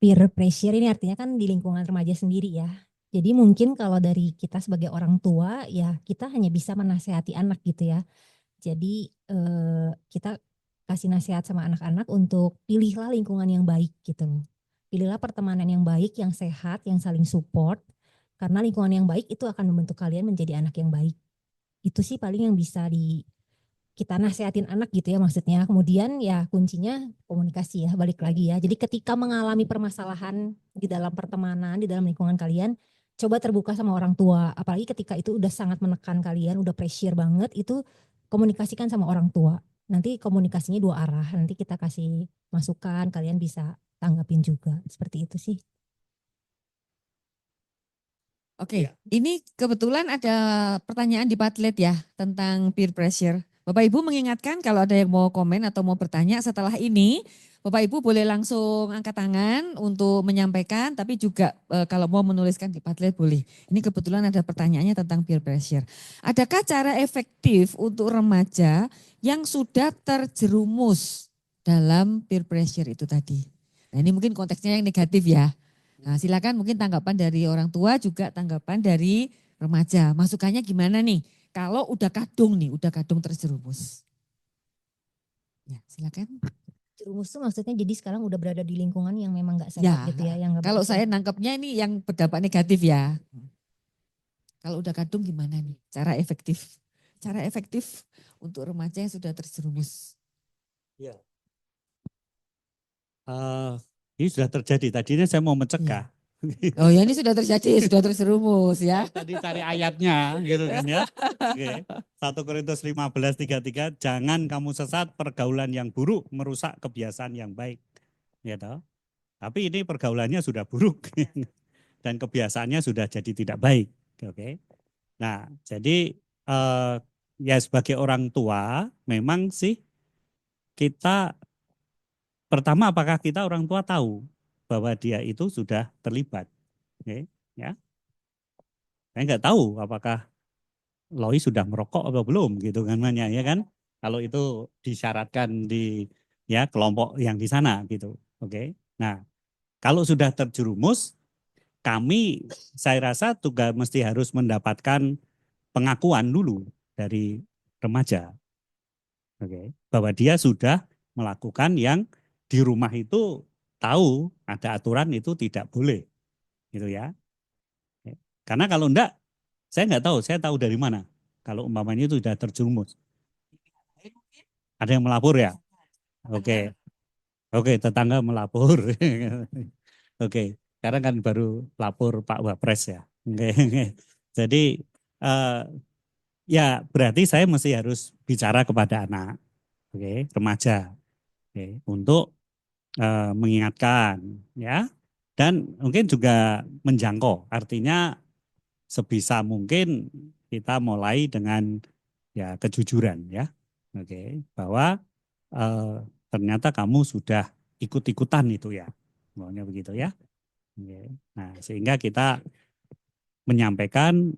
Peer pressure ini artinya kan di lingkungan remaja sendiri ya. Jadi mungkin kalau dari kita sebagai orang tua ya kita hanya bisa menasehati anak gitu ya. Jadi kita kasih nasihat sama anak-anak untuk pilihlah lingkungan yang baik gitu loh. Pilihlah pertemanan yang baik, yang sehat, yang saling support. Karena lingkungan yang baik itu akan membentuk kalian menjadi anak yang baik. Itu sih paling yang bisa kita nasehatin anak gitu ya maksudnya. Kemudian ya kuncinya komunikasi ya, balik lagi ya. Jadi ketika mengalami permasalahan di dalam pertemanan, di dalam lingkungan kalian, coba terbuka sama orang tua. Apalagi ketika itu udah sangat menekan kalian, udah pressure banget, itu komunikasikan sama orang tua. Nanti komunikasinya dua arah, nanti kita kasih masukan, kalian bisa tanggapin juga. Seperti itu sih. Oke, ini kebetulan ada pertanyaan di Padlet ya tentang peer pressure. Bapak Ibu mengingatkan kalau ada yang mau komen atau mau bertanya setelah ini, Bapak Ibu boleh langsung angkat tangan untuk menyampaikan, tapi juga kalau mau menuliskan di Padlet boleh. Ini kebetulan ada pertanyaannya tentang peer pressure. Adakah cara efektif untuk remaja yang sudah terjerumus dalam peer pressure itu tadi? Nah ini mungkin konteksnya yang negatif ya. Nah silakan mungkin tanggapan dari orang tua juga tanggapan dari remaja. Masukannya gimana nih? Kalau udah kadung terjerumus. Ya, silakan. Jerumus itu maksudnya jadi sekarang udah berada di lingkungan yang memang nggak sehat gitu ya. Yang kalau saya nangkepnya ini yang berdampak negatif ya. Kalau udah kadung gimana nih? Cara efektif untuk remaja yang sudah terjerumus. Ya. Ini sudah terjadi. Tadinya saya mau mencegah. Oh ya ini sudah terjadi, sudah terjerumus ya. Tadi cari ayatnya gitu kan ya. 1 Korintus 15:33, jangan kamu sesat, pergaulan yang buruk merusak kebiasaan yang baik. Ya toh? Tapi ini pergaulannya sudah buruk dan kebiasaannya sudah jadi tidak baik. Nah, jadi ya sebagai orang tua memang sih kita pertama apakah kita orang tua tahu bahwa dia itu sudah terlibat, ya? Saya nggak tahu apakah Loi sudah merokok atau belum gitu kan, ya kan? Kalau itu disyaratkan di ya kelompok yang di sana gitu, Nah, Kalau sudah terjerumus, saya rasa juga mesti harus mendapatkan pengakuan dulu dari remaja. Oke, bahwa dia sudah melakukan yang di rumah itu tahu ada aturan itu tidak boleh. Gitu ya. Karena kalau enggak, saya nggak tahu, saya tahu dari mana. Kalau umpamanya itu sudah terjerumus. Ada yang melapor ya? Oke. Oke, tetangga melapor. Oke, sekarang kan baru lapor Pak Wapres ya. Oke. Jadi ya berarti saya mesti harus bicara kepada anak, oke, remaja, oke, untuk mengingatkan ya, dan mungkin juga menjangkau. Artinya sebisa mungkin kita mulai dengan ya kejujuran ya, oke, bahwa ternyata kamu sudah ikut-ikutan itu ya, maunya begitu ya. Oke. Nah, sehingga kita menyampaikan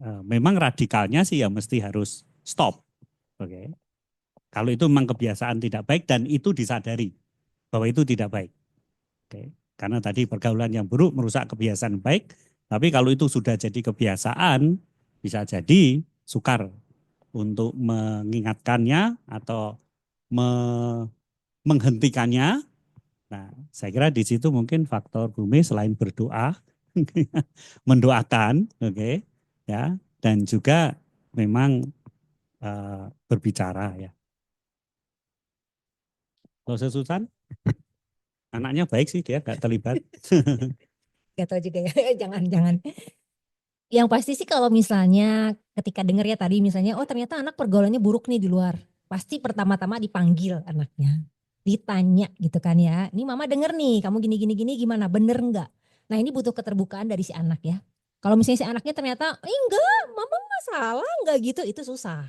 memang radikalnya sih ya mesti harus stop. Oke. Kalau itu memang kebiasaan tidak baik dan itu disadari bahwa itu tidak baik. Oke. Karena tadi pergaulan yang buruk merusak kebiasaan baik, tapi kalau itu sudah jadi kebiasaan bisa jadi sukar untuk mengingatkannya atau menghentikannya. Nah, saya kira di situ mungkin faktor Bumi selain berdoa, mendoakan, oke, ya, dan juga memang berbicara ya. Kalau Susan, anaknya baik sih dia nggak terlibat. Gak tahu juga ya, jangan-jangan. Yang pasti sih kalau misalnya ketika denger ya tadi misalnya, oh ternyata anak pergaulannya buruk nih di luar. Pasti pertama-tama dipanggil anaknya. Ditanya gitu kan ya, ini mama denger nih kamu gini gimana, bener enggak? Nah ini butuh keterbukaan dari si anak ya. Kalau misalnya si anaknya ternyata, enggak mama nggak salah, enggak gitu, itu susah.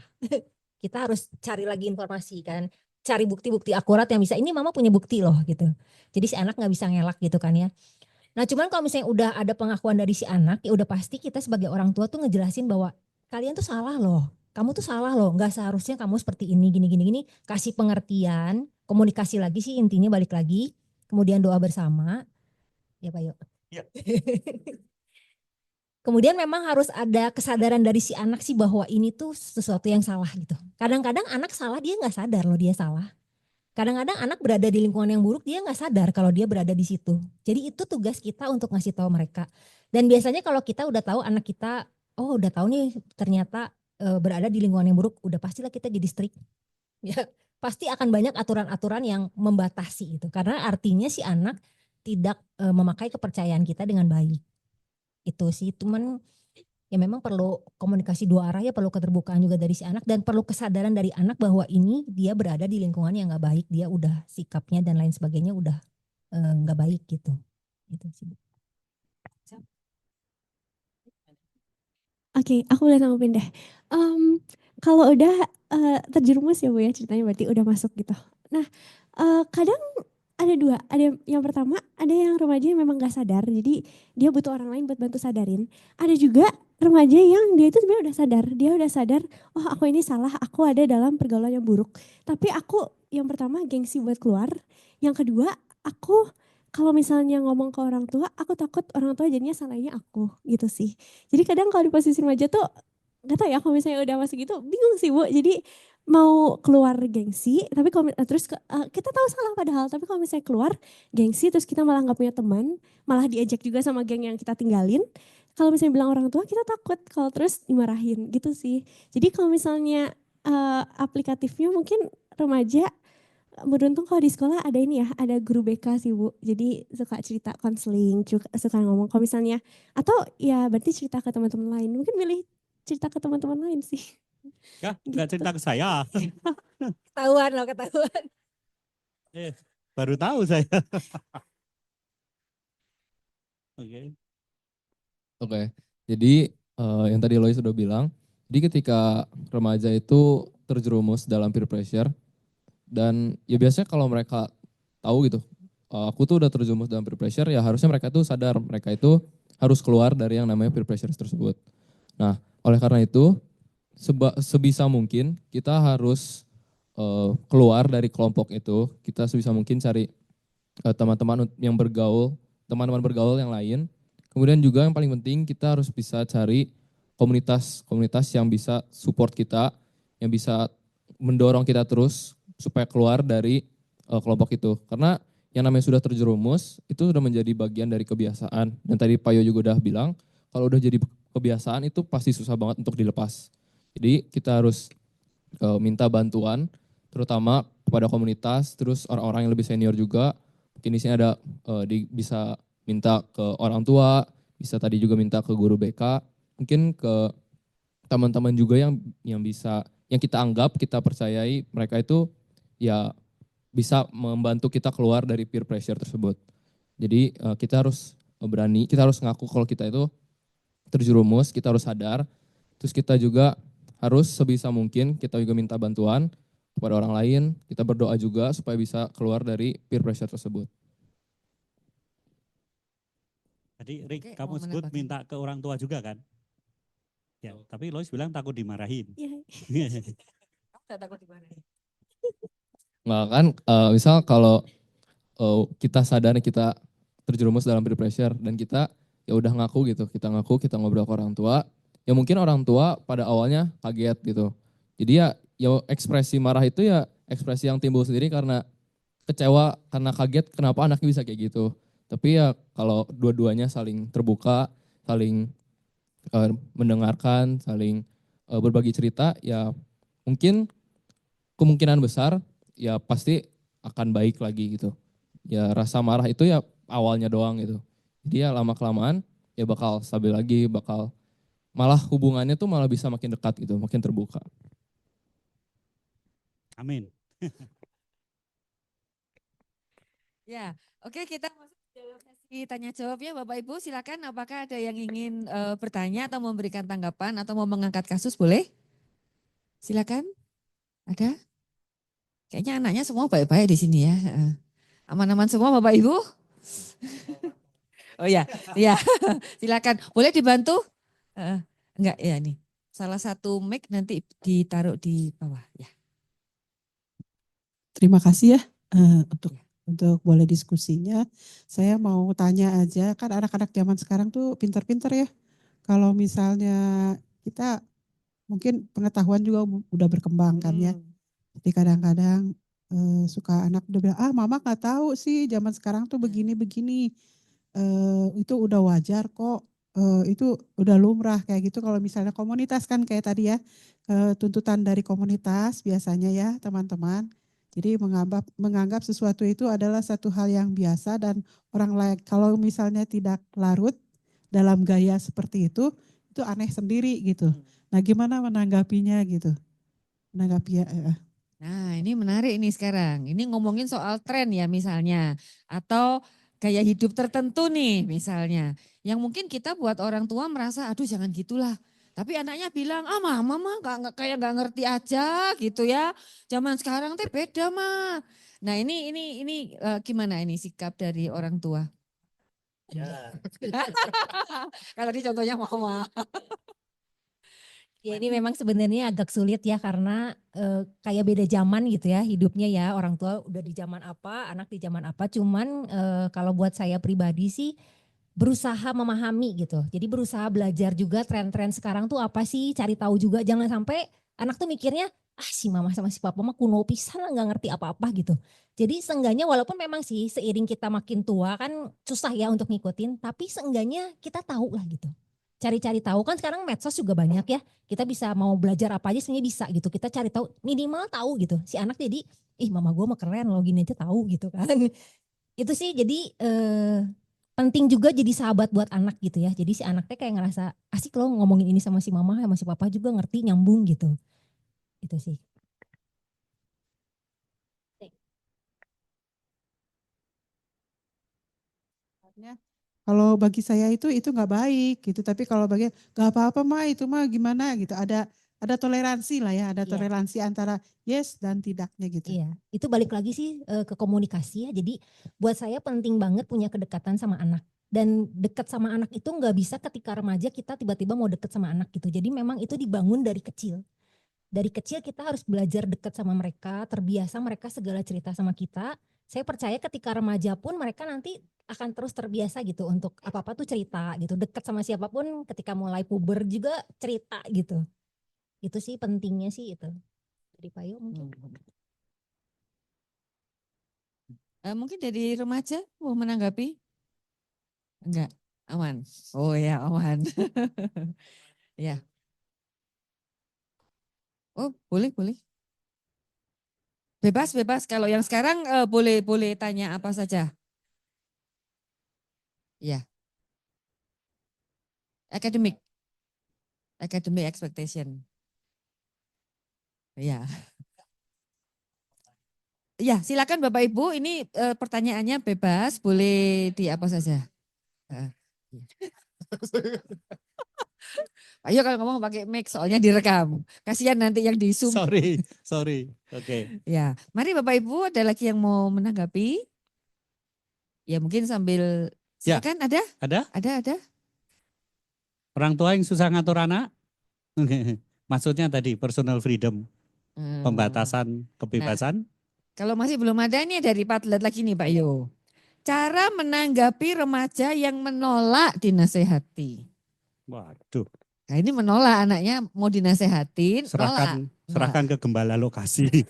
Kita harus cari lagi informasi kan. Cari bukti-bukti akurat yang bisa, ini mama punya bukti loh gitu. Jadi si anak nggak bisa ngelak gitu kan ya. Nah cuman kalau misalnya udah ada pengakuan dari si anak, ya udah pasti kita sebagai orang tua tuh ngejelasin bahwa kalian tuh salah loh. Kamu tuh salah loh, nggak seharusnya kamu seperti ini, gini. Kasih pengertian, komunikasi lagi sih intinya balik lagi. Kemudian doa bersama. Ya Pak Yo. Ya. Kemudian memang harus ada kesadaran dari si anak sih bahwa ini tuh sesuatu yang salah gitu. Kadang-kadang anak salah dia nggak sadar loh dia salah. Kadang-kadang anak berada di lingkungan yang buruk dia nggak sadar kalau dia berada di situ. Jadi itu tugas kita untuk ngasih tahu mereka. Dan biasanya kalau kita udah tahu anak kita, oh udah tahu nih ternyata berada di lingkungan yang buruk, udah pastilah kita jadi strict. Ya, pasti akan banyak aturan-aturan yang membatasi itu. Karena artinya si anak tidak memakai kepercayaan kita dengan baik. Itu sih, cuman ya memang perlu komunikasi dua arah ya, perlu keterbukaan juga dari si anak dan perlu kesadaran dari anak bahwa ini dia berada di lingkungan yang nggak baik, dia udah sikapnya dan lain sebagainya udah nggak baik gitu. Gitu sih. Oke, aku boleh tanggapin deh. Kalau udah terjerumus ya Bu ya ceritanya berarti udah masuk gitu. Nah kadang ada dua, ada yang pertama ada yang remaja yang memang gak sadar jadi dia butuh orang lain buat bantu sadarin. Ada juga remaja yang dia itu sebenarnya udah sadar oh aku ini salah, aku ada dalam pergaulan yang buruk. Tapi aku yang pertama gengsi buat keluar, yang kedua aku kalau misalnya ngomong ke orang tua aku takut orang tua jadinya salahnya aku gitu sih. Jadi kadang kalau di posisi remaja tuh gak tau ya kalau misalnya udah masuk gitu bingung sih Bu. Jadi mau keluar gengsi tapi kalau terus kita tahu salah padahal tapi kalau misalnya keluar gengsi terus kita malah nggak punya teman malah diejek juga sama geng yang kita tinggalin. Kalau misalnya bilang orang tua kita takut kalau terus dimarahin gitu sih. Jadi kalau misalnya aplikatifnya mungkin remaja beruntung kalau di sekolah ada ini ya, ada guru BK sih Bu. Jadi suka cerita konseling, suka ngomong kalau misalnya atau ya berarti cerita ke teman-teman lain. Mungkin milih cerita ke teman-teman lain sih. Ya, nggak cerita ke saya. Ketahuan loh, ketahuan. Baru tahu saya. Oke. Oke, jadi yang tadi Lois sudah bilang, jadi ketika remaja itu terjerumus dalam peer pressure, dan ya biasanya kalau mereka tahu gitu, aku tuh udah terjerumus dalam peer pressure, ya harusnya mereka tuh sadar, mereka itu harus keluar dari yang namanya peer pressure tersebut. Nah, oleh karena itu, sebisa mungkin kita harus keluar dari kelompok itu, kita sebisa mungkin cari teman-teman yang bergaul, teman-teman bergaul yang lain. Kemudian juga yang paling penting kita harus bisa cari komunitas yang bisa support kita, yang bisa mendorong kita terus supaya keluar dari kelompok itu. Karena yang namanya sudah terjerumus itu sudah menjadi bagian dari kebiasaan. Dan tadi Pak Yo juga udah bilang kalau udah jadi kebiasaan itu pasti susah banget untuk dilepas. Jadi kita harus minta bantuan terutama kepada komunitas, terus orang-orang yang lebih senior juga. Mungkin di sini ada bisa minta ke orang tua, bisa tadi juga minta ke guru BK, mungkin ke teman-teman juga yang bisa, yang kita anggap, kita percayai mereka itu ya bisa membantu kita keluar dari peer pressure tersebut. Jadi kita harus berani, kita harus ngaku kalau kita itu terjerumus, kita harus sadar, terus kita juga harus sebisa mungkin kita juga minta bantuan kepada orang lain, kita berdoa juga supaya bisa keluar dari peer pressure tersebut. Tadi Rick, kamu sebut minta ke orang tua juga kan? Ya, tapi Lois bilang takut dimarahin. Iya. Takut dimarahin. Nggak kan, misal kalau kita sadar kita terjerumus dalam peer pressure dan kita ya udah ngaku gitu, kita ngaku, kita ngobrol ke orang tua, ya mungkin orang tua pada awalnya kaget gitu. Jadi ya ekspresi marah itu ya ekspresi yang timbul sendiri karena kecewa, karena kaget kenapa anaknya bisa kayak gitu. Tapi ya kalau dua-duanya saling terbuka, saling mendengarkan, saling berbagi cerita, ya mungkin kemungkinan besar ya pasti akan baik lagi gitu. Ya rasa marah itu ya awalnya doang gitu. Jadi ya lama-kelamaan ya bakal stabil lagi, bakal malah hubungannya tuh malah bisa makin dekat gitu, makin terbuka. Amin. Ya, oke, kita masuk dalam sesi tanya jawab ya Bapak Ibu. Silakan, apakah ada yang ingin bertanya atau memberikan tanggapan atau mau mengangkat kasus, boleh? Silakan. Ada? Kayaknya anaknya semua baik-baik di sini ya. Aman-aman semua Bapak Ibu? Oh ya, ya. Silakan. Boleh dibantu? Enggak ya nih. Salah satu mic nanti ditaruh di bawah ya. Terima kasih ya untuk boleh diskusinya. Saya mau tanya aja, kan anak-anak zaman sekarang tuh pinter-pinter ya. Kalau misalnya kita mungkin pengetahuan juga udah berkembang kan ya. Jadi kadang-kadang suka anak udah bilang, mama nggak tahu sih zaman sekarang tuh begini-begini. Itu udah wajar kok. Itu udah lumrah kayak gitu kalau misalnya komunitas kan kayak tadi ya. Tuntutan dari komunitas biasanya ya teman-teman. Jadi menganggap sesuatu itu adalah satu hal yang biasa dan orang lain kalau misalnya tidak larut dalam gaya seperti itu aneh sendiri gitu. Nah gimana menanggapinya gitu? Nah ini menarik nih sekarang. Ini ngomongin soal tren ya misalnya. Atau gaya hidup tertentu nih misalnya. Yang mungkin kita buat orang tua merasa aduh jangan gitulah. Tapi anaknya bilang, mama mah kayak nggak ngerti aja gitu ya. Zaman sekarang teh beda mah. Nah ini gimana ini sikap dari orang tua? Ya. Kalau di contohnya mama. Ya ini memang sebenarnya agak sulit ya karena kayak beda zaman gitu ya hidupnya ya, orang tua udah di zaman apa, anak di zaman apa. Cuman kalau buat saya pribadi sih berusaha memahami gitu. Jadi berusaha belajar juga tren-tren sekarang tuh apa sih, cari tahu juga. Jangan sampai anak tuh mikirnya si mama sama si papa mah kuno pisan nggak ngerti apa-apa gitu. Jadi seenggaknya walaupun memang sih seiring kita makin tua kan susah ya untuk ngikutin, tapi seenggaknya kita tahu lah gitu. Cari-cari tahu kan sekarang medsos juga banyak ya. Kita bisa mau belajar apa aja sebenarnya bisa gitu. Kita cari tahu minimal tahu gitu. Si anak jadi mama gue mah keren loh gini aja tahu gitu kan. Itu sih jadi penting juga jadi sahabat buat anak gitu ya. Jadi si anaknya kayak ngerasa asik loh ngomongin ini sama si mama sama si papa juga ngerti nyambung gitu. Itu sih. Kalau bagi saya itu nggak baik gitu. Tapi kalau bagi nggak apa-apa mah itu mah gimana gitu. Ada toleransi lah ya. Ada toleransi antara yes dan tidaknya gitu. Iya, itu balik lagi sih ke komunikasi ya. Jadi buat saya penting banget punya kedekatan sama anak. Dan dekat sama anak itu nggak bisa ketika remaja kita tiba-tiba mau deket sama anak gitu. Jadi memang itu dibangun dari kecil. Dari kecil kita harus belajar dekat sama mereka, terbiasa mereka segala cerita sama kita. Saya percaya ketika remaja pun mereka nanti akan terus terbiasa gitu untuk apa-apa tuh cerita gitu. Dekat sama siapapun ketika mulai puber juga cerita gitu. Itu sih pentingnya sih itu. Dari Pak Yo mungkin. Mungkin dari remaja mau menanggapi? Enggak, aman. Oh ya, aman. Ya. Oh, boleh, boleh. Bebas, bebas. Kalau yang sekarang boleh tanya apa saja. Ya. Academic expectation. Ya. Ya, silakan Bapak Ibu. Ini pertanyaannya bebas, boleh di apa saja. Ayo kalau ngomong pakai mic soalnya direkam. Kasihan nanti yang di Zoom. Sorry. Oke. Ya, mari Bapak Ibu, ada lagi yang mau menanggapi? Ya mungkin sambil silakan ada? Ada. Orang tua yang susah ngatur anak? Maksudnya tadi personal freedom, pembatasan kebebasan. Kalau masih belum ada ini dari Padlet lagi nih Pak Yo. Cara menanggapi remaja yang menolak dinasehati. Waduh. Nah ini menolak anaknya mau dinasehatin, nolak. Serahkan ke gembala lokasi.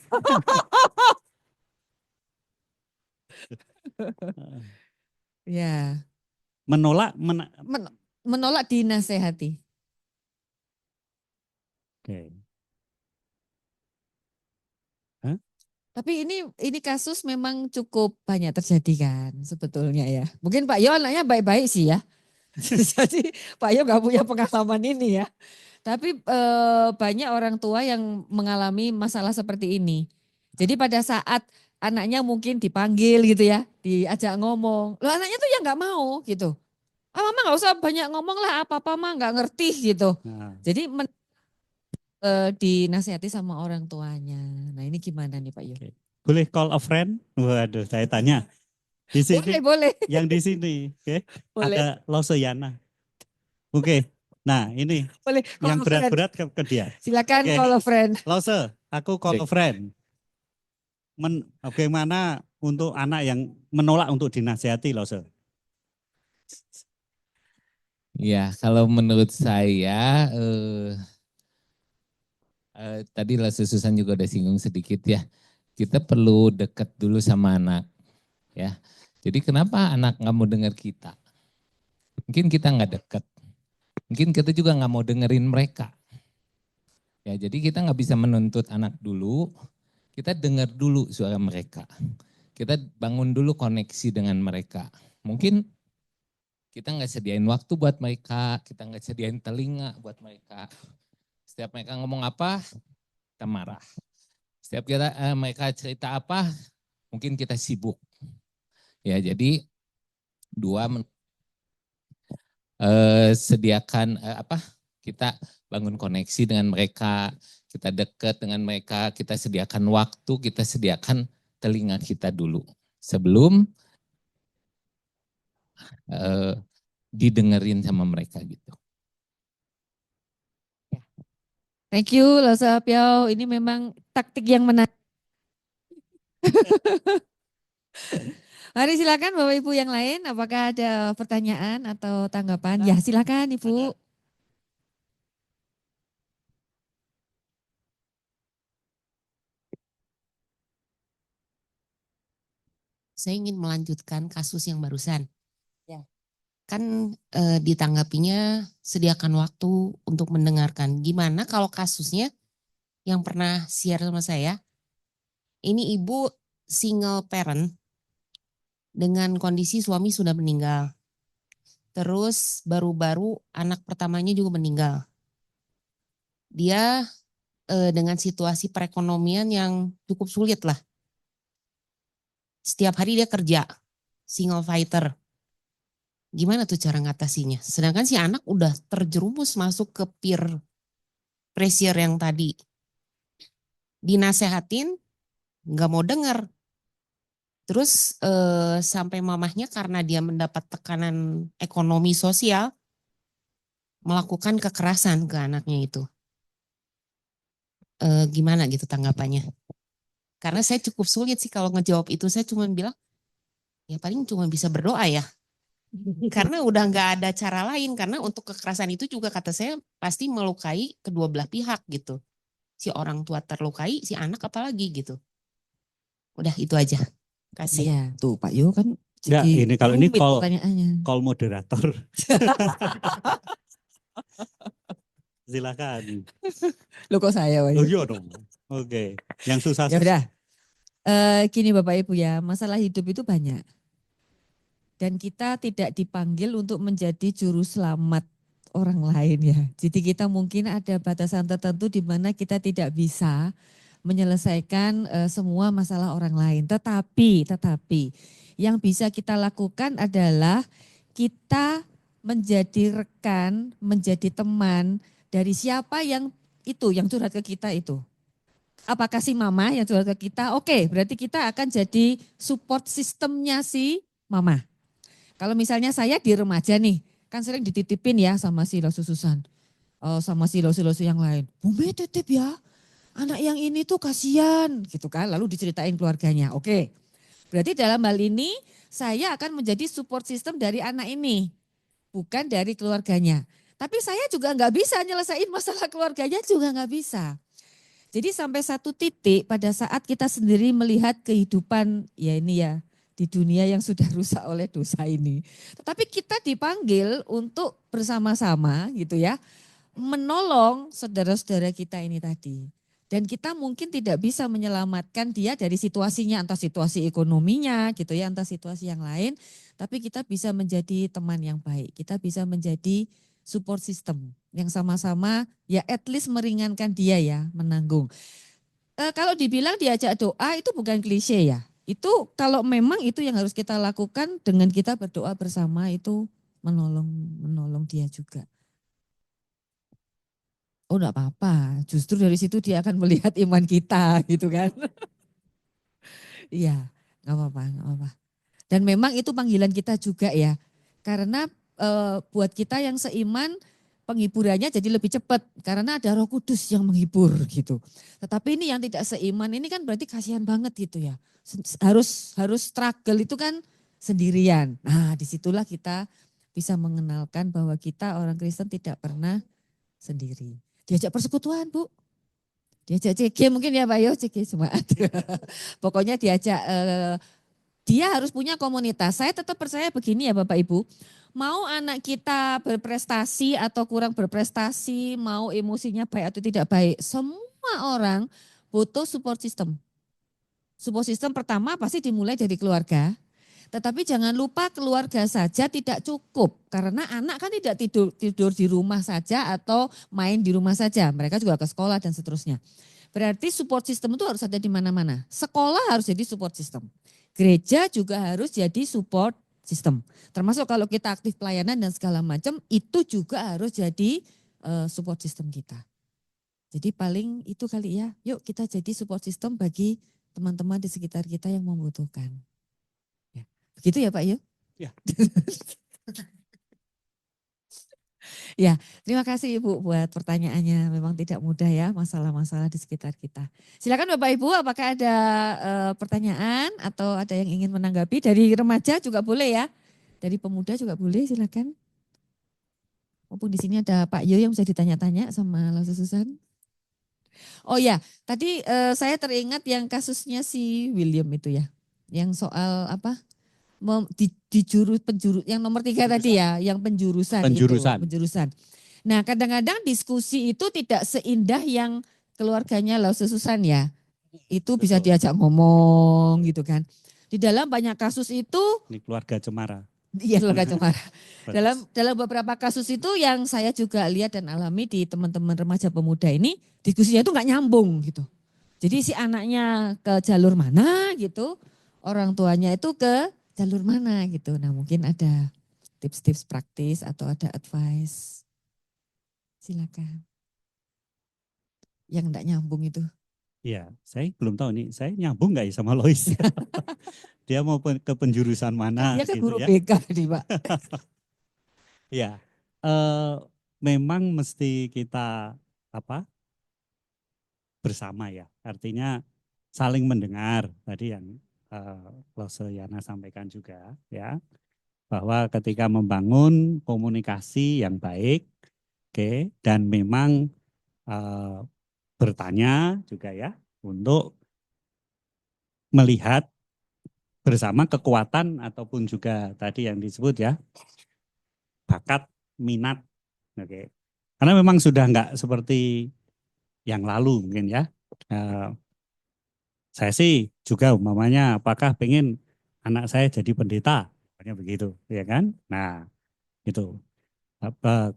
Ya. Menolak dinasehati. Oke. Tapi ini kasus memang cukup banyak terjadi kan sebetulnya ya. Mungkin Pak Yo anaknya baik-baik sih ya. Jadi Pak Yo gak punya pengalaman ini ya. Tapi banyak orang tua yang mengalami masalah seperti ini. Jadi pada saat anaknya mungkin dipanggil gitu ya, diajak ngomong. Loh anaknya tuh ya gak mau gitu. Mama gak usah banyak ngomong lah, apa-apa mah gak ngerti gitu. Jadi dinasihati sama orang tuanya. Nah ini gimana nih Pak Yo? Boleh call a friend? Waduh, saya tanya. Di sini, boleh. Yang di sini, ada Loseyana. Oke. Nah ini boleh, yang berat-berat ke dia. Silakan call a friend. Lose, aku call a friend. Bagaimana untuk anak yang menolak untuk dinasihati, Lose? Ya, kalau menurut saya tadi Susan juga udah singgung sedikit ya. Kita perlu dekat dulu sama anak, ya. Jadi kenapa anak nggak mau dengar kita? Mungkin kita nggak dekat. Mungkin kita juga nggak mau dengerin mereka. Ya, jadi kita nggak bisa menuntut anak dulu. Kita dengar dulu suara mereka. Kita bangun dulu koneksi dengan mereka. Mungkin kita nggak sediain waktu buat mereka, kita nggak sediain telinga buat mereka. Setiap mereka ngomong apa, kita marah. Setiap mereka cerita apa, mungkin kita sibuk. Ya, jadi sediakan kita bangun koneksi dengan mereka, kita dekat dengan mereka, kita sediakan waktu, kita sediakan telinga kita dulu sebelum didengerin sama mereka gitu. Thank you Lose Piao, ini memang taktik yang menarik. Mari silakan Bapak Ibu yang lain, apakah ada pertanyaan atau tanggapan? Ya silakan Ibu. Saya ingin melanjutkan kasus yang barusan. Ya. Kan ditanggapinya sediakan waktu untuk mendengarkan. Gimana kalau kasusnya yang pernah share sama saya, ini ibu single parent dengan kondisi suami sudah meninggal. Terus baru-baru anak pertamanya juga meninggal. Dia dengan situasi perekonomian yang cukup sulit lah. Setiap hari dia kerja, single fighter. Gimana tuh cara ngatasinya? Sedangkan si anak udah terjerumus masuk ke peer pressure yang tadi. Dinasehatin, nggak mau dengar. Terus sampai mamahnya karena dia mendapat tekanan ekonomi sosial, melakukan kekerasan ke anaknya itu. Gimana gitu tanggapannya? Karena saya cukup sulit sih kalau ngejawab itu. Saya cuma bilang, ya paling cuma bisa berdoa ya. Karena udah nggak ada cara lain. Karena untuk kekerasan itu juga kata saya pasti melukai kedua belah pihak gitu. Si orang tua terlukai, si anak apalagi gitu. Udah itu aja. Kasih. Iya, tuh Pak Yo kan Enggak, jadi ini kalau ini rumit call pertanyaannya. moderator. Silakan. Loh kok saya Pak Oh Yo? iya dong. Oke. Yang susah. Ya udah. Gini Bapak Ibu ya, masalah hidup itu banyak. Dan kita tidak dipanggil untuk menjadi juru selamat orang lain ya. Jadi kita mungkin ada batasan tertentu di mana kita tidak bisa menyelesaikan semua masalah orang lain. Tetapi yang bisa kita lakukan adalah kita menjadi rekan, menjadi teman dari siapa yang curhat ke kita itu. Apakah si mama yang curhat ke kita? Oke, berarti kita akan jadi support sistemnya si mama. Kalau misalnya saya di remaja nih, kan sering dititipin ya sama si Losu Susan, sama si Losu-Losu yang lain. Bumi titip ya, anak yang ini tuh kasihan gitu kan, lalu diceritain keluarganya. Oke, berarti dalam hal ini saya akan menjadi support system dari anak ini, bukan dari keluarganya. Tapi saya juga nggak bisa nyelesain masalah keluarganya, juga nggak bisa. Jadi sampai satu titik pada saat kita sendiri melihat kehidupan ya ini ya di dunia yang sudah rusak oleh dosa ini. Tetapi kita dipanggil untuk bersama-sama gitu ya menolong saudara-saudara kita ini tadi. Dan kita mungkin tidak bisa menyelamatkan dia dari situasinya, entah situasi ekonominya gitu ya, entah situasi yang lain. Tapi kita bisa menjadi teman yang baik, kita bisa menjadi support system yang sama-sama ya at least meringankan dia ya, menanggung. Kalau dibilang diajak doa itu bukan klise ya. Itu kalau memang itu yang harus kita lakukan dengan kita berdoa bersama itu menolong dia juga. Oh enggak apa-apa, justru dari situ dia akan melihat iman kita gitu kan. Iya, enggak apa-apa. Dan memang itu panggilan kita juga ya. Karena buat kita yang seiman penghiburannya jadi lebih cepat karena ada Roh Kudus yang menghibur gitu. Tetapi ini yang tidak seiman ini kan berarti kasihan banget gitu ya. Harus struggle itu kan sendirian. Nah, disitulah kita bisa mengenalkan bahwa kita orang Kristen tidak pernah sendiri. Diajak persekutuan, Bu. Diajak CG mungkin ya Pak Yo, CG Jemaat. Pokoknya diajak dia harus punya komunitas. Saya tetap percaya begini ya Bapak Ibu. Mau anak kita berprestasi atau kurang berprestasi, mau emosinya baik atau tidak baik, semua orang butuh support system. Support system pertama pasti dimulai dari keluarga. Tetapi jangan lupa keluarga saja tidak cukup. Karena anak kan tidak tidur di rumah saja atau main di rumah saja. Mereka juga ke sekolah dan seterusnya. Berarti support system itu harus ada di mana-mana. Sekolah harus jadi support system. Gereja juga harus jadi support system. Termasuk kalau kita aktif pelayanan dan segala macam, itu juga harus jadi support system kita. Jadi paling itu kali ya, yuk kita jadi support system bagi teman-teman di sekitar kita yang membutuhkan. Ya. Begitu ya Pak Yu? Ya. Ya, terima kasih Ibu buat pertanyaannya. Memang tidak mudah ya masalah-masalah di sekitar kita. Silakan Bapak Ibu, apakah ada pertanyaan atau ada yang ingin menanggapi? Dari remaja juga boleh ya. Dari pemuda juga boleh, silakan. Maupun di sini ada Pak Yo yang bisa ditanya-tanya sama Lasu Susan. Oh ya, tadi saya teringat yang kasusnya si William itu ya. Yang soal apa? Penjuru yang nomor 3 tadi ya, yang penjurusan. Nah kadang-kadang diskusi itu tidak seindah yang keluarganya Lasu Susan ya. Itu bisa diajak ngomong gitu kan. Di dalam banyak kasus itu. Ini keluarga Cemara. Iya keluarga Cemara. dalam beberapa kasus itu yang saya juga lihat dan alami di teman-teman remaja pemuda ini. Diskusinya itu nggak nyambung gitu. Jadi si anaknya ke jalur mana gitu. Orang tuanya itu ke jalur mana gitu. Nah mungkin ada tips-tips praktis atau ada advice. Silakan. Yang enggak nyambung itu. Iya, saya belum tahu nih, saya nyambung nggak ya sama Lois? Dia mau ke penjurusan mana? Dia kan gitu guru ya. BK nih Pak. Ya, memang mesti kita bersama ya. Artinya saling mendengar tadi yang Lose Yana sampaikan juga ya, bahwa ketika membangun komunikasi yang baik, oke, dan memang bertanya juga ya untuk melihat bersama kekuatan ataupun juga tadi yang disebut ya bakat, minat, oke. Karena memang sudah enggak seperti yang lalu mungkin ya. Saya sih juga umpamanya apakah pengen anak saya jadi pendeta, begitu, ya kan? Nah, itu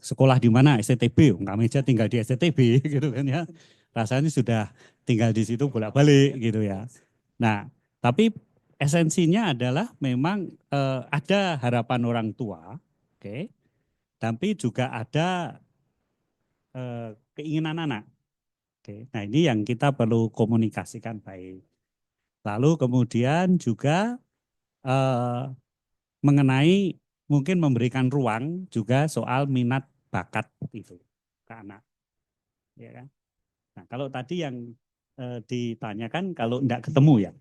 sekolah di mana STTB, kami aja tinggal di STTB gitu kan ya. Rasanya sudah tinggal di situ bolak-balik gitu ya. Nah, tapi esensinya adalah memang ada harapan orang tua, oke. Tapi juga ada keinginan anak. Oke. Nah, ini yang kita perlu komunikasikan baik. Lalu kemudian juga mengenai mungkin memberikan ruang juga soal minat bakat itu ke anak. Ya kan? Nah, kalau tadi yang ditanyakan kalau enggak ketemu ya.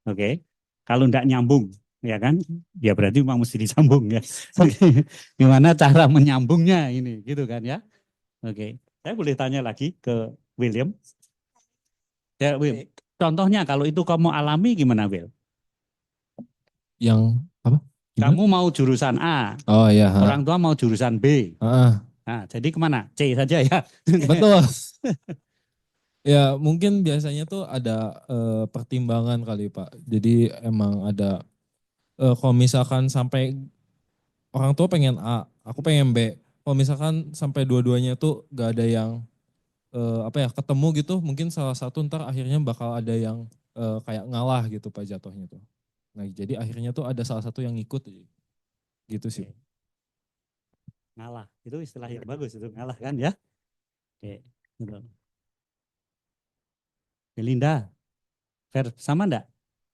Oke. Kalau enggak nyambung, ya kan? Ya berarti memang mesti disambung ya. Gimana cara menyambungnya ini gitu kan ya. Oke. Saya boleh tanya lagi ke William. Ya, Will. Contohnya kalau itu kamu alami gimana, Will? Yang apa? Kamu mau jurusan A. Oh iya. Orang tua mau jurusan B. Nah, jadi kemana? C saja ya. Betul. Ya mungkin biasanya tuh ada pertimbangan kali Pak. Jadi emang ada kalau misalkan sampai orang tua pengen A, aku pengen B. Kalau misalkan sampai dua-duanya tuh gak ada yang ketemu gitu, mungkin salah satu ntar akhirnya bakal ada yang kayak ngalah gitu Pak jatuhnya tuh. Nah jadi akhirnya tuh ada salah satu yang ngikut gitu sih. Ngalah, itu istilah yang bagus itu ngalah kan ya. Oke, betul. Belinda, Fer, sama enggak?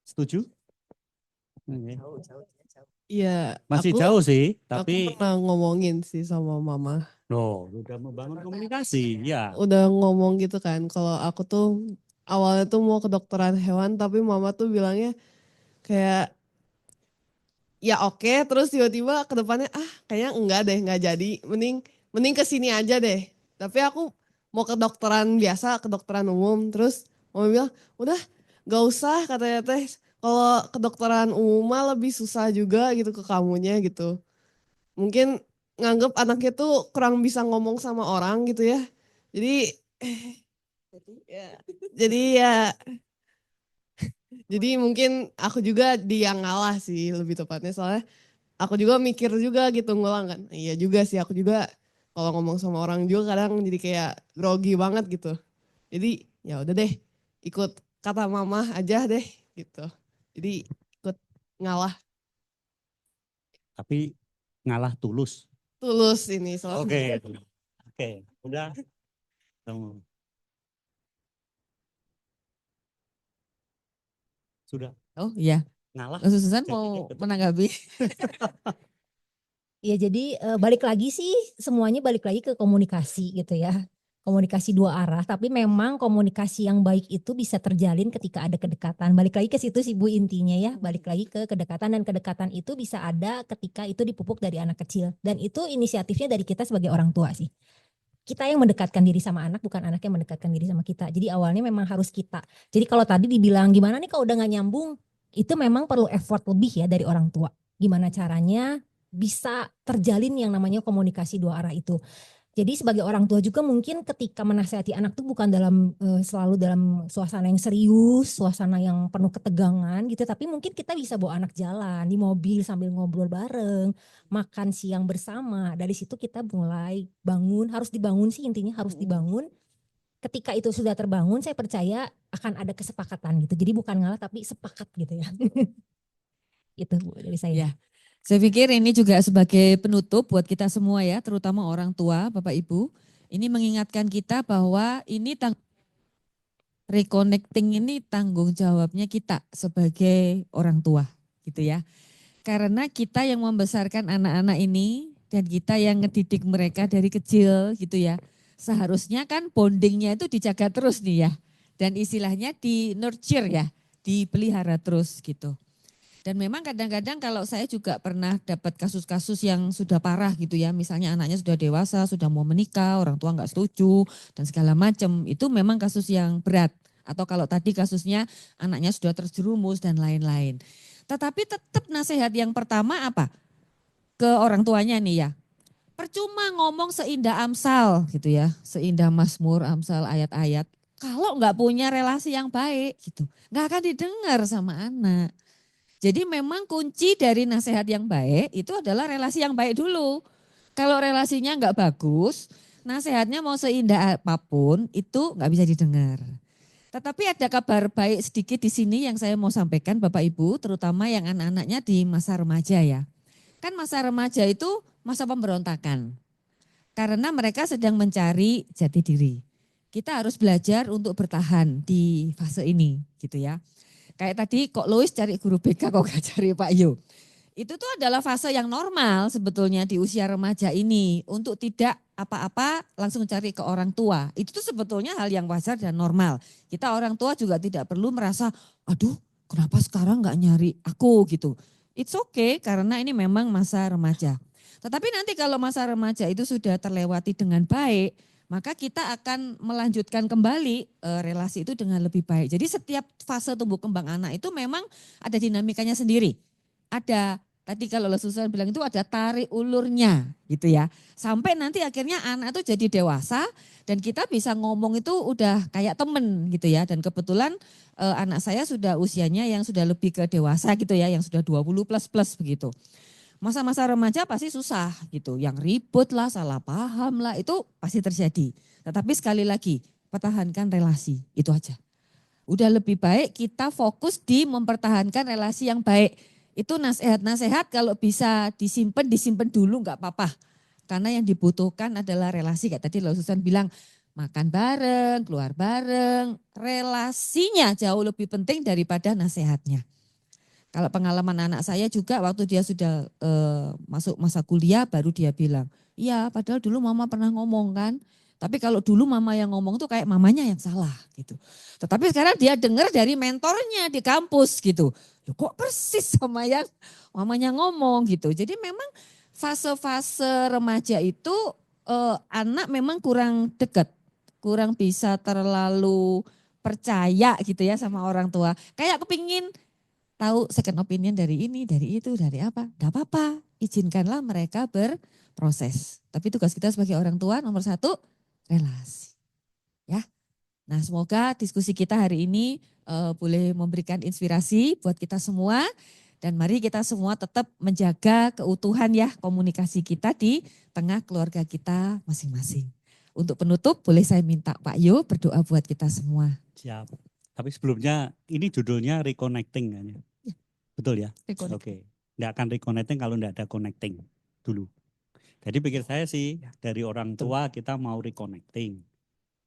Setuju? Iya. Masih jauh sih, tapi aku pernah ngomongin sih sama mama. loh, udah membangun komunikasi, ya. Udah ngomong gitu kan, kalau aku tuh awalnya tuh mau kedokteran hewan, tapi mama tuh bilangnya kayak ya oke, terus tiba-tiba ke depannya kayaknya enggak deh, enggak jadi, mending ke sini aja deh. Tapi aku mau kedokteran biasa, kedokteran umum, terus mama bilang udah gak usah katanya teh, kalau kedokteran umum mah lebih susah juga gitu ke kamunya gitu. Mungkin nganggep anaknya tuh kurang bisa ngomong sama orang gitu ya. Jadi jadi mungkin aku juga dia ngalah sih lebih tepatnya, soalnya aku juga mikir juga gitu ngulang kan. Iya juga sih, aku juga kalau ngomong sama orang juga kadang jadi kayak grogi banget gitu. Jadi ya udah deh, ikut kata mama aja deh gitu. Jadi ikut ngalah. Tapi ngalah tulus. Tulus ini soalnya. Oke, udah. Sudah. Oh iya. Ngalah. Susan mau menanggapi. Ya jadi balik lagi sih, semuanya balik lagi ke komunikasi gitu ya. Komunikasi dua arah, tapi memang komunikasi yang baik itu bisa terjalin ketika ada kedekatan. Balik lagi ke situ sih Bu intinya ya, balik lagi ke kedekatan, dan kedekatan itu bisa ada ketika itu dipupuk dari anak kecil. Dan itu inisiatifnya dari kita sebagai orang tua sih. Kita yang mendekatkan diri sama anak, bukan anak yang mendekatkan diri sama kita. Jadi awalnya memang harus kita. Jadi kalau tadi dibilang gimana nih kalau udah gak nyambung, itu memang perlu effort lebih ya dari orang tua. Gimana caranya bisa terjalin yang namanya komunikasi dua arah itu. Jadi sebagai orang tua juga mungkin ketika menasihati anak tuh bukan selalu dalam suasana yang serius, suasana yang penuh ketegangan gitu, tapi mungkin kita bisa bawa anak jalan di mobil sambil ngobrol bareng, makan siang bersama. Dari situ kita mulai bangun, harus dibangun sih intinya, harus dibangun. Ketika itu sudah terbangun, saya percaya akan ada kesepakatan gitu. Jadi bukan ngalah tapi sepakat gitu ya. Itu Bu dari saya. Ya. Saya pikir ini juga sebagai penutup buat kita semua ya, terutama orang tua, Bapak Ibu. Ini mengingatkan kita bahwa ini reconnecting ini tanggung jawabnya kita sebagai orang tua gitu ya. Karena kita yang membesarkan anak-anak ini dan kita yang ngedidik mereka dari kecil gitu ya. Seharusnya kan bondingnya itu dijaga terus nih ya. dan istilahnya di nurture ya, dipelihara terus gitu. Dan memang kadang-kadang kalau saya juga pernah dapat kasus-kasus yang sudah parah gitu ya, misalnya anaknya sudah dewasa, sudah mau menikah, orang tua nggak setuju dan segala macam, itu memang kasus yang berat. Atau kalau tadi kasusnya anaknya sudah terjerumus dan lain-lain. Tetapi tetap nasihat yang pertama apa? Ke orang tuanya nih ya. Percuma ngomong seindah Amsal gitu ya, seindah Mazmur, Amsal, ayat-ayat. Kalau nggak punya relasi yang baik gitu, nggak akan didengar sama anak. Jadi memang kunci dari nasihat yang baik itu adalah relasi yang baik dulu. Kalau relasinya nggak bagus, nasihatnya mau seindah apapun itu nggak bisa didengar. Tetapi ada kabar baik sedikit di sini yang saya mau sampaikan Bapak Ibu, terutama yang anak-anaknya di masa remaja ya. Kan masa remaja itu masa pemberontakan. Karena mereka sedang mencari jati diri. Kita harus belajar untuk bertahan di fase ini gitu ya. Kayak tadi kok Lois cari guru BK kok gak cari Pak Yo. Itu tuh adalah fase yang normal sebetulnya di usia remaja ini. Untuk tidak apa-apa langsung cari ke orang tua. Itu tuh sebetulnya hal yang wajar dan normal. Kita orang tua juga tidak perlu merasa, aduh kenapa sekarang gak nyari aku gitu. It's okay karena ini memang masa remaja. Tetapi nanti kalau masa remaja itu sudah terlewati dengan baik, maka kita akan melanjutkan kembali relasi itu dengan lebih baik. Jadi setiap fase tumbuh kembang anak itu memang ada dinamikanya sendiri. Ada, tadi kalau Susan bilang itu ada tarik ulurnya gitu ya. Sampai nanti akhirnya anak itu jadi dewasa dan kita bisa ngomong itu udah kayak temen gitu ya. Dan kebetulan anak saya sudah usianya yang sudah lebih ke dewasa gitu ya, yang sudah 20 plus begitu. Masa-masa remaja pasti susah gitu, yang ribut lah, salah paham lah, itu pasti terjadi. Tetapi sekali lagi, pertahankan relasi, itu aja. Udah lebih baik kita fokus di mempertahankan relasi yang baik. Itu nasihat-nasihat kalau bisa disimpan dulu nggak apa-apa. Karena yang dibutuhkan adalah relasi, kayak tadi Lalu Susan bilang, makan bareng, keluar bareng, relasinya jauh lebih penting daripada nasihatnya. Kalau pengalaman anak saya juga waktu dia sudah masuk masa kuliah baru dia bilang, iya padahal dulu mama pernah ngomong kan. Tapi kalau dulu mama yang ngomong tuh kayak mamanya yang salah gitu. Tetapi sekarang dia dengar dari mentornya di kampus gitu. Loh, kok persis sama yang mamanya ngomong gitu. Jadi memang fase-fase remaja itu anak memang kurang dekat. Kurang bisa terlalu percaya gitu ya sama orang tua. Kayak kepingin tahu second opinion dari ini, dari itu, dari apa. Gak apa-apa, izinkanlah mereka berproses. Tapi tugas kita sebagai orang tua nomor satu, relasi. Ya. Nah semoga diskusi kita hari ini boleh memberikan inspirasi buat kita semua. Dan mari kita semua tetap menjaga keutuhan ya komunikasi kita di tengah keluarga kita masing-masing. Untuk penutup boleh saya minta Pak Yo berdoa buat kita semua. Siap. Tapi sebelumnya ini judulnya reconnecting kan ya? Betul ya? Oke. Nggak akan reconnecting kalau nggak ada connecting dulu. Jadi pikir saya sih dari orang tua kita mau reconnecting.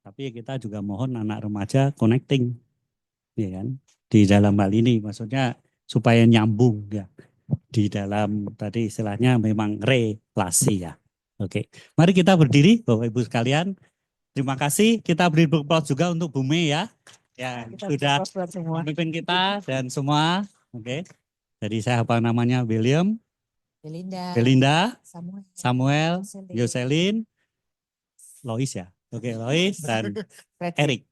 Tapi kita juga mohon anak remaja connecting. Ya kan? Di dalam hal ini maksudnya supaya nyambung ya. Di dalam tadi istilahnya memang relasi ya. Oke. Mari kita berdiri Bapak Ibu sekalian. Terima kasih. Kita beri applause juga untuk Bu Mei ya. Ya, sudah memimpin kita dan semua. Oke. Jadi saya apa namanya William, Belinda, Samuel, Yoselin, Lois ya. Oke, Lois dan Erik.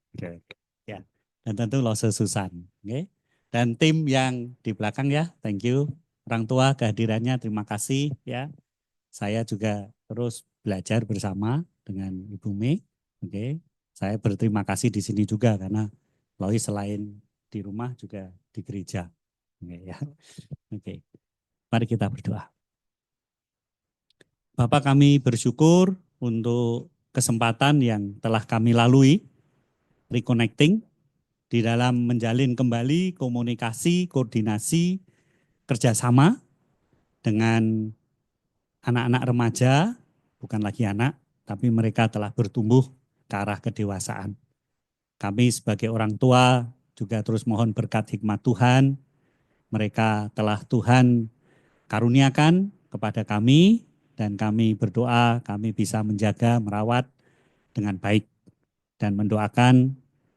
Ya. Dan tentu Lose Susan. Oke. Dan tim yang di belakang ya, thank you. Orang tua kehadirannya terima kasih ya. Saya juga terus belajar bersama dengan Ibu Mei. Oke. Saya berterima kasih di sini juga karena Lois selain di rumah juga di gereja. Oke ya. Oke. Mari kita berdoa. Bapak kami bersyukur untuk kesempatan yang telah kami lalui reconnecting di dalam menjalin kembali komunikasi, koordinasi, kerjasama dengan anak-anak remaja, bukan lagi anak, tapi mereka telah bertumbuh ke arah kedewasaan. Kami sebagai orang tua juga terus mohon berkat hikmat Tuhan. Mereka telah Tuhan karuniakan kepada kami dan kami berdoa kami bisa menjaga, merawat dengan baik dan mendoakan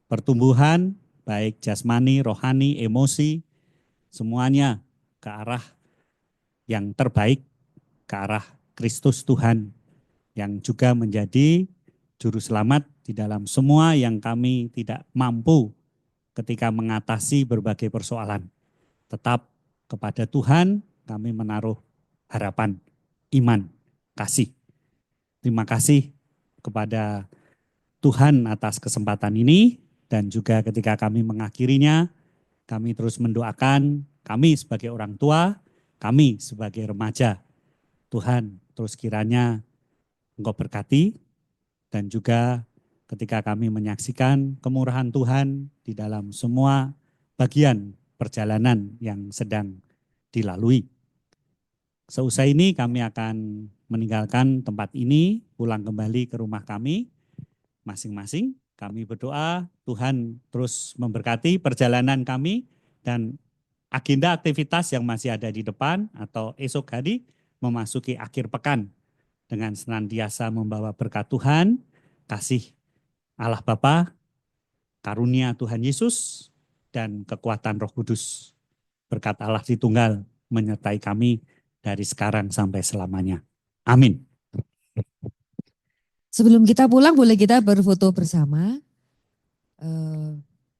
pertumbuhan, baik jasmani, rohani, emosi, semuanya ke arah yang terbaik, ke arah Kristus Tuhan, yang juga menjadi juru selamat di dalam semua yang kami tidak mampu ketika mengatasi berbagai persoalan. Tetap kepada Tuhan kami menaruh harapan, iman, kasih. Terima kasih kepada Tuhan atas kesempatan ini, dan juga ketika kami mengakhirinya, kami terus mendoakan kami sebagai orang tua, kami sebagai remaja. Tuhan terus kiranya Engkau berkati, dan juga ketika kami menyaksikan kemurahan Tuhan di dalam semua bagian perjalanan yang sedang dilalui. Seusai ini kami akan meninggalkan tempat ini, pulang kembali ke rumah kami masing-masing. Kami berdoa Tuhan terus memberkati perjalanan kami dan agenda aktivitas yang masih ada di depan atau esok hari memasuki akhir pekan dengan senantiasa membawa berkat Tuhan, kasih Allah Bapa, karunia Tuhan Yesus, dan kekuatan Roh Kudus. Berkat Allah Tritunggal menyertai kami dari sekarang sampai selamanya. Amin. Sebelum kita pulang, boleh kita berfoto bersama.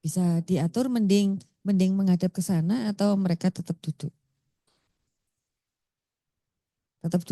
Bisa diatur mending menghadap ke sana atau mereka tetap duduk. Tetap duduk.